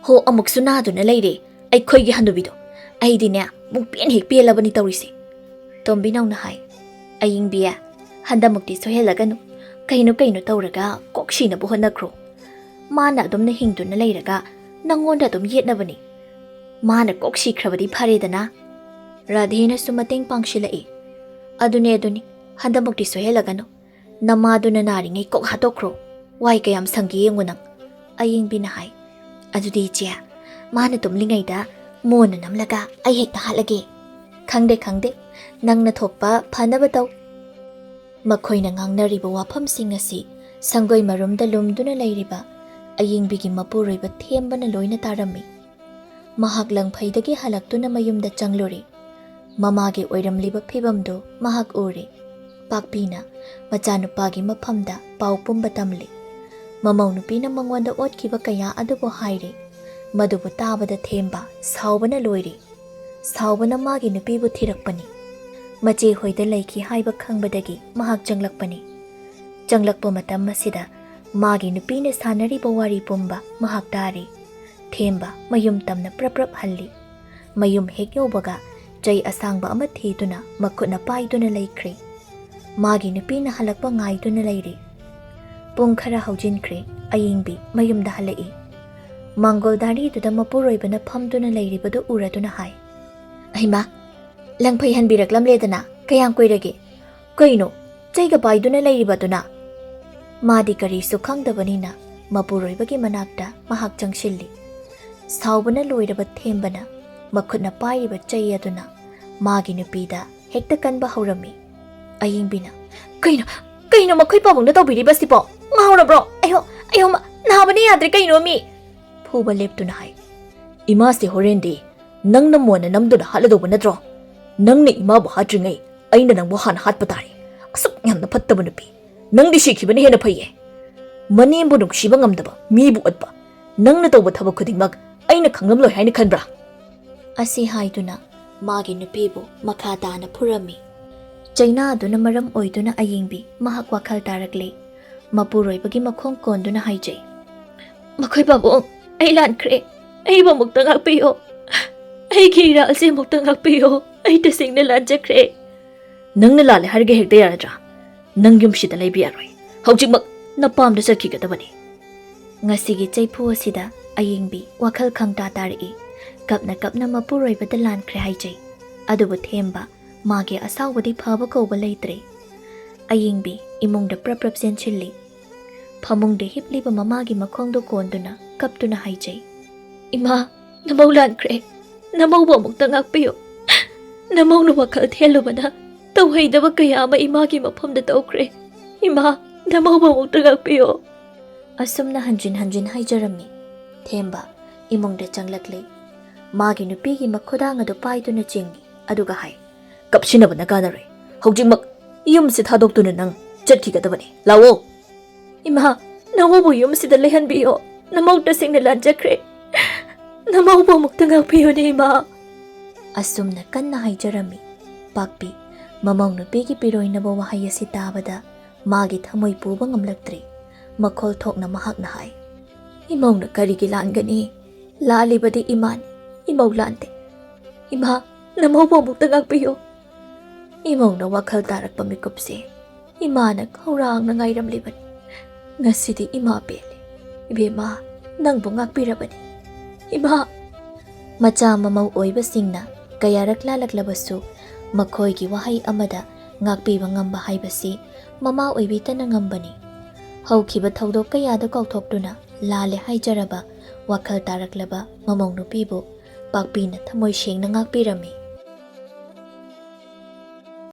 ꯍꯣ ꯑꯃꯨꯛꯁꯨ ꯅꯥꯗꯨꯅ ꯂꯩꯔꯦ ꯑꯩꯈꯣꯏꯒꯤ ꯍꯟꯅꯨꯕꯤꯗꯣ ꯑꯩꯗꯤꯅꯦ ꯄꯨꯡꯄꯦꯟ ꯍꯦꯛ ꯄꯦꯜꯂꯕꯅꯤ ꯇꯧꯔꯤꯁꯦ ꯇꯣꯝꯕꯤꯅꯧꯅ ꯍꯥꯏ ꯑꯌꯤꯡꯕꯤ ꯍꯟꯗꯛꯃꯨꯛꯇꯤ ꯁꯣꯏꯍꯜꯂꯒꯅꯨ ꯀꯩꯅꯣ ꯇꯧꯔꯒ ꯀꯣꯛ ꯁꯤꯅꯕ ꯍꯣꯠꯅꯈ꯭ꯔꯣ ꯃꯥꯅ ꯑꯗꯨꯝꯅ ꯍꯤꯡꯗꯨꯅ ꯂꯩꯔꯒ ꯅꯪꯉꯣꯟꯗ ꯑꯗꯨꯝ ꯌꯦꯠꯅꯕꯅꯤ ꯃꯥꯅ ꯀꯣꯛ ꯁꯤꯈ꯭ꯔꯕꯗꯤ ꯐꯔꯦꯗꯅ ꯔꯥꯙꯦꯅꯁꯨ ꯃꯇꯦꯡ ꯄꯥꯡꯁꯤꯜꯂꯛꯏ ꯑꯗꯨꯅꯤ ꯍꯟꯗꯛꯃꯨꯛꯇꯤ ꯁꯣꯏꯍꯜꯂꯒꯅꯨ ꯅꯃꯥꯗꯨꯅ ꯅꯥꯔꯤꯉꯩ ꯀꯣꯛ ꯍꯥꯠꯇꯣꯛꯈ꯭ꯔꯣ ꯋꯥꯏ ꯀꯌꯥꯝ ꯁꯪꯒꯦ ꯌꯦꯡꯉꯨ ꯅꯪ ꯑꯌꯤꯡꯕꯤꯅ ꯍꯥꯏ ꯑꯗꯨꯗꯤ ꯏꯆꯦ ꯃꯥꯅ ꯇꯨꯝꯂꯤꯉꯩꯗ ꯃꯣꯟꯅ ꯅꯝꯂꯒ ꯑꯩ ꯍꯦꯛꯇ ꯍꯥꯠꯂꯒꯦ ꯈꯪꯗꯦ ꯅꯪꯅ ꯊꯣꯛꯄ ꯐꯅꯕ ꯇꯧ ꯃꯈꯣꯏꯅ ꯉꯥꯡꯅꯔꯤꯕ ꯋꯥꯐꯝꯁꯤꯡ ꯑꯁꯤ ꯁꯪꯒꯣꯏ ꯃꯔꯨꯝꯗ ꯂꯨꯝꯗꯨꯅ ꯂꯩꯔꯤꯕ ꯑꯌꯤꯡꯕꯤꯒꯤ ꯃꯄꯨꯔꯣꯏꯕ ꯊꯦꯝꯕꯅ ꯂꯣꯏꯅ ꯇꯥꯔꯝꯃꯤ ꯃꯍꯥꯛ ꯂꯪꯐꯩꯗꯒꯤ ꯍꯜꯂꯛꯇꯨꯅ ꯃꯌꯨꯝꯗ ꯆꯪꯂꯨꯔꯦ ꯃꯃꯥꯒꯤ ꯑꯣꯏꯔꯝꯂꯤꯕ ꯐꯤꯕꯝꯗꯨ ꯃꯍꯥꯛ ꯎꯔꯦ ꯄꯥꯛꯄꯤꯅ ꯃꯆꯥꯅꯨꯄꯥꯒꯤ ꯃꯐꯝꯗ ꯄꯥꯎ ꯄꯨꯝꯕ ꯇꯝꯂꯤ ꯃꯃꯧ ꯅꯨꯄꯤꯅ ꯃꯉꯣꯟꯗ ꯑꯣꯠꯈꯤꯕ ꯀꯌꯥ ꯑꯗꯨꯕꯨ ꯍꯥꯏꯔꯦ ꯃꯗꯨꯕꯨ ꯇꯥꯕꯗ ꯊꯦꯝꯕ ꯁꯥꯎꯕꯅ ꯂꯣꯏꯔꯦ ꯁꯥꯎꯕꯅ ꯃꯥꯒꯤ ꯅꯨꯄꯤꯕꯨ ꯊꯤꯔꯛꯄꯅꯤ ꯃꯆꯦ ꯍꯣꯏꯗ ꯂꯩꯈꯤ ꯍꯥꯏꯕ ꯈꯪꯕꯗꯒꯤ ꯃꯍꯥꯛ ꯆꯪꯂꯛꯄꯅꯤ ꯆꯪꯂꯛꯄ ꯃꯇꯝ ꯑꯁꯤꯗ ꯃꯥꯒꯤ ꯅꯨꯄꯤꯅ ꯁꯥꯟꯅꯔꯤꯕ ꯋꯥꯔꯤ ꯄꯨꯝꯕ ꯃꯍꯥꯛ ꯇꯥꯔꯤ ꯊꯦꯝꯕ ꯃꯌꯨꯝ ꯇꯝꯅ ꯄ꯭ꯔꯞ ꯍꯜꯂꯤ ꯃꯌꯨꯝ ꯍꯦꯛ ꯌꯧꯕꯒ ꯆꯩ ꯑꯁꯥꯡꯕ ꯑꯃ ꯊꯤꯗꯨꯅ ꯃꯈꯨꯠꯅ ꯄꯥꯏꯗꯨꯅ ꯂꯩꯈ꯭ꯔꯦ ꯃꯥꯒꯤ ꯅꯨꯄꯤꯅ ꯍꯜꯂꯛꯄ ꯉꯥꯏꯗꯨꯅ ꯂꯩꯔꯤ ꯄꯨꯡ ꯈꯔ ꯍꯧꯖꯤꯟꯈ꯭ꯔꯦ ꯑꯌꯤꯡꯕꯤ ꯃꯌꯨꯝꯗ ꯍꯜꯂꯛꯏ ꯃꯥꯡꯒꯣꯜ ꯗꯥꯔꯤꯗꯨꯗ ꯃꯄꯨꯔꯣꯏꯕꯅ ꯐꯝꯗꯨꯅ ꯂꯩꯔꯤꯕꯗꯨ ꯎꯔꯗꯨꯅ ꯍꯥꯏ ꯑꯩꯃꯥ ꯂꯪꯐꯩ ꯍꯟꯕꯤꯔꯛꯂꯝꯂꯦꯗꯅ ꯀꯌꯥꯝ ꯀꯨꯏꯔꯒꯦ ꯀꯩꯅꯣ ꯆꯩꯒ ꯄꯥꯏꯗꯨꯅ ꯂꯩꯔꯤꯕꯗꯨꯅ ꯃꯥꯗꯤ ꯀꯔꯤꯁꯨ ꯈꯪꯗꯕꯅꯤꯅ ꯃꯄꯨꯔꯣꯏꯕꯒꯤ ꯃꯅꯥꯛꯇ ꯃꯍꯥꯛ ꯆꯪꯁꯤꯜꯂꯤ ꯁꯥꯎꯕꯅ ꯂꯣꯏꯔꯕ ꯊꯦꯝꯕꯅ ꯃꯈꯨꯠꯅ ꯄꯥꯏꯔꯤꯕ ꯆꯩ ꯑꯗꯨꯅ ꯃꯥꯒꯤ ꯅꯨꯄꯤꯗ ꯍꯦꯛꯇ ꯀꯟꯕ ꯍꯧꯔꯝꯃꯤ ꯑꯌꯤꯡꯕꯤꯅ ꯀꯩꯅꯣ ꯃꯈꯣꯏ ꯄꯥꯕꯨꯡꯅ ꯇꯧꯕꯤꯔꯤꯕꯁꯤꯕꯣ ꯉꯥꯎꯔꯕ꯭ꯔꯣ ꯑꯌꯣ ꯅꯥꯕꯅ ꯌꯥꯗ꯭ꯔꯦ ꯀꯩꯅꯣꯃꯤ ꯐꯨꯕ ꯂꯦꯞꯇꯨꯅ ꯍꯥꯏ ꯏꯃꯥꯁꯦ ꯍꯣꯔꯦꯟꯗꯤ ꯅꯪꯅ ꯃꯣꯟꯅ ꯅꯝꯗꯨꯅ ꯍꯥꯠꯂꯗꯧꯕ ꯅꯠꯇ꯭ꯔꯣ ꯅꯪꯅ ꯏꯃꯥꯕꯨ ꯍꯥꯠꯇ꯭ꯔꯤꯉꯩ ꯑꯩꯅ ꯅꯪꯕꯨ ꯍꯥꯟꯅ ꯍꯥꯠꯄ ꯇꯥꯔꯦ ꯑꯁꯨꯛ ꯌꯥꯝꯅ ꯐꯠꯇꯕ ꯅꯨꯄꯤ ꯅꯪꯗꯤ ꯁꯤꯈꯤꯕꯅ ꯍꯦꯟꯅ ꯐꯩꯌꯦ ꯃꯅꯦꯝꯕꯨ ꯅꯨꯡꯁꯤꯕ ꯉꯝꯗꯕ ꯃꯤꯕꯨ ꯑꯠꯄ ꯅꯪꯅ ꯇꯧꯕ ꯊꯕꯛ ꯈꯨꯗꯤꯡꯃꯛ ꯑꯩꯅ ꯈꯪꯂꯝꯂꯣꯏ ꯍꯥꯏꯅ ꯈꯟꯕ꯭ꯔꯥ ꯑꯁꯤ ꯍꯥꯏꯗꯨꯅ ꯃꯥꯒꯤ ꯅꯨꯄꯤꯕꯨ ꯃꯈꯥ ꯇꯥꯅ ꯐꯨꯔꯝꯃꯤ ꯆꯩꯅꯥꯗꯨꯅ ꯃꯔꯝ ꯑꯣꯏꯗꯨꯅ ꯑꯌꯤꯡꯕꯤ ꯃꯍꯥꯛ ꯋꯥꯈꯜ ꯇꯥꯔꯛꯂꯦ ꯃꯄꯨꯔꯣꯏꯕꯒꯤ ꯃꯈꯣꯡ ꯀꯣꯟꯗꯨꯅ ꯍꯥꯏꯖꯩ ꯃꯈꯣꯏ ꯄꯥꯕꯨꯡ ꯑꯩ ꯂꯥꯟꯈ꯭ꯔꯦ ꯑꯩꯕꯨ ꯑꯃꯨꯛꯇ ꯉꯥꯛꯄꯤꯌꯣ ꯑꯩꯒꯤ ꯏꯔꯥꯜꯁꯦ ꯑꯃꯨꯛꯇ ꯉꯥꯛꯄꯤꯌꯣ ꯑꯩ ꯇꯁꯦꯡꯅ ꯂꯥꯟꯖꯈ꯭ꯔꯦ ꯅꯪꯅ ꯂꯥꯜꯂꯦ ꯍꯥꯏꯔꯒ ꯍꯦꯛꯇ ꯌꯥꯔꯗ꯭ꯔꯥ ꯅꯪ ꯌꯨꯝꯁꯤꯗ ꯂꯩꯕ ꯌꯥꯔꯣꯏ ꯍꯧꯖꯤꯛꯃꯛ ꯅꯄꯥꯝꯗ ꯆꯠꯈꯤꯒꯗꯕꯅꯤ ꯉꯁꯤꯒꯤ ꯆꯩꯐꯨ ꯑꯁꯤꯗ ꯑꯌꯤꯡꯕꯤ ꯋꯥꯈꯜ ꯈꯪꯇꯥ ꯇꯥꯔꯛꯏ ꯀꯞꯅ ꯃꯄꯨꯔꯣꯏꯕꯗ ꯂꯥꯟꯈ꯭ꯔꯦ ꯍꯥꯏꯖꯩ ꯑꯗꯨꯕꯨ ꯊꯦꯝꯕ ꯃꯥꯒꯤ ꯑꯁꯥꯎꯕꯗꯤ ꯐꯕ ꯀꯧꯕ ꯂꯩꯇ꯭ꯔꯦ ꯑꯌꯤꯡꯕꯤ ꯏꯃꯨꯡꯗ ꯄ꯭ꯔꯞ ꯆꯦꯟꯁꯤꯜꯂꯤ ꯐꯃꯨꯡꯗ ꯍꯤꯞꯂꯤꯕ ꯃꯃꯥꯒꯤ ꯃꯈꯣꯡꯗꯣ ꯀꯣꯟꯗꯨꯅ ꯀꯞꯇꯨꯅ ꯍꯥꯏꯖꯩ ꯏꯃꯥ ꯅꯃꯧ ꯂꯥꯟꯈ꯭ꯔꯦ ꯅꯃꯧꯕꯨ ꯑꯃꯨꯛꯇ ꯉꯥꯛꯄꯤꯌꯨ ꯅꯃꯧꯅ ꯋꯥꯈꯜ ꯊꯦꯜꯂꯨꯕꯅ ꯇꯧꯍꯩꯗꯕ ꯀꯌꯥ ꯑꯃ ꯏꯃꯥꯒꯤ ꯃꯐꯝꯗ ꯇꯧꯈ꯭ꯔꯦ ꯏꯃꯥ ꯅꯃꯧꯕꯨ ꯑꯃꯨꯛꯇ ꯉꯥꯛꯄꯤꯌꯨ ꯑꯁꯨꯝꯅ ꯍꯟꯖꯤꯟ ꯍꯥꯏꯖꯔꯝꯃꯤ ꯊꯦꯝꯕ ꯏꯃꯨꯡꯗ ꯆꯪꯂꯛꯂꯦ ꯃꯥꯒꯤ ꯅꯨꯄꯤꯒꯤ ꯃꯈꯨꯗꯥꯡ ꯑꯗꯨ ꯄꯥꯏꯗꯨꯅ ꯆꯤꯡꯏ ꯑꯗꯨꯒ ꯍꯥꯏ ꯀꯞꯁꯤꯟꯅꯕꯅ ꯀꯥꯟꯅꯔꯣꯏ ꯍꯧꯖꯤꯛꯃꯛ ꯌꯨꯝꯁꯤ ꯊꯥꯗꯣꯛꯇꯨꯅ ꯅꯪ ꯆꯠꯈꯤꯒꯗꯕꯅꯤ ꯂꯥꯛꯑꯣ ꯏꯃꯥ ꯅꯃꯧꯕꯨ ꯌꯨꯝꯁꯤꯗ ꯂꯩꯍꯟꯕꯤꯌꯣ ꯅꯃꯧ ꯇꯁꯦꯡꯅ ꯂꯥꯟꯖꯈ꯭ꯔꯦ ꯅꯃꯧꯕꯨ ꯑꯃꯨꯛꯇ ꯉꯥꯛꯄꯤꯌꯨꯅꯦ ꯏꯃꯥ ꯑꯁꯨꯝꯅ ꯀꯟꯅ ꯍꯥꯏꯖꯔꯝꯃꯤ ꯄꯥꯛꯄꯤ ꯃꯃꯧ ꯅꯨꯄꯤꯒꯤ ꯄꯤꯔꯣꯏꯅꯕ ꯋꯥꯍꯩ ꯑꯁꯤ ꯇꯥꯕꯗ ꯃꯥꯒꯤ ꯊꯃꯣꯏ ꯄꯨꯕ ꯉꯝꯂꯛꯇ꯭ꯔꯤ ꯃꯈꯣꯜ ꯊꯣꯛꯅ ꯃꯍꯥꯛꯅ ꯍꯥꯏ ꯏꯃꯧꯅ ꯀꯔꯤꯒꯤ ꯂꯥꯟꯒꯅꯤ ꯂꯥꯜꯂꯤꯕꯗꯤ ꯏꯃꯥꯅꯤ ꯏꯃꯧ ꯂꯥꯟꯗꯦ ꯏꯃꯥ ꯅꯃꯧꯕꯨ ꯑꯃꯨꯛꯇ ꯉꯥꯛꯄꯤꯌꯨ ꯏꯃꯧꯅ ꯋꯥꯈꯜ ꯇꯥꯔꯛꯄ ꯃꯤꯀꯨꯞꯁꯦ ꯏꯃꯥꯅ ꯈꯧꯔꯥꯡꯅ ꯉꯥꯏꯔꯝꯂꯤꯕꯅꯤ ꯉꯁꯤꯗꯤ ꯏꯃꯥ ꯄꯦꯜꯂꯦ ꯏꯕꯦꯝꯃ ꯅꯪꯕꯨ ꯉꯥꯛꯄꯤꯔꯕꯅꯤ ꯏꯃꯥ ꯃꯆꯥ ꯃꯃꯧ ꯑꯣꯏꯕꯁꯤꯡꯅ ꯀꯌꯥꯔꯛ ꯂꯥꯜꯂꯛꯂꯕꯁꯨ ꯃꯈꯣꯏꯒꯤ ꯋꯥꯍꯩ ꯑꯃꯗ ꯉꯥꯛꯄꯤꯕ ꯉꯝꯕ ꯍꯥꯏꯕꯁꯤ ꯃꯃꯥ ꯑꯣꯏꯕꯤꯇꯅ ꯉꯝꯕꯅꯤ ꯍꯧꯈꯤꯕ ꯊꯧꯗꯣꯛ ꯀꯌꯥꯗ ꯀꯥꯎꯊꯣꯛꯇꯨꯅ ꯂꯥꯜꯂꯦ ꯍꯥꯏꯖꯔꯕ ꯋꯥꯈꯜ ꯇꯥꯔꯛꯂꯕ ꯃꯃꯧ ꯅꯨꯄꯤꯕꯨ ꯄꯥꯛꯄꯤꯅ ꯊꯃꯣꯏ ꯁꯦꯡꯅ ꯉꯥꯛꯄꯤꯔꯝꯃꯤ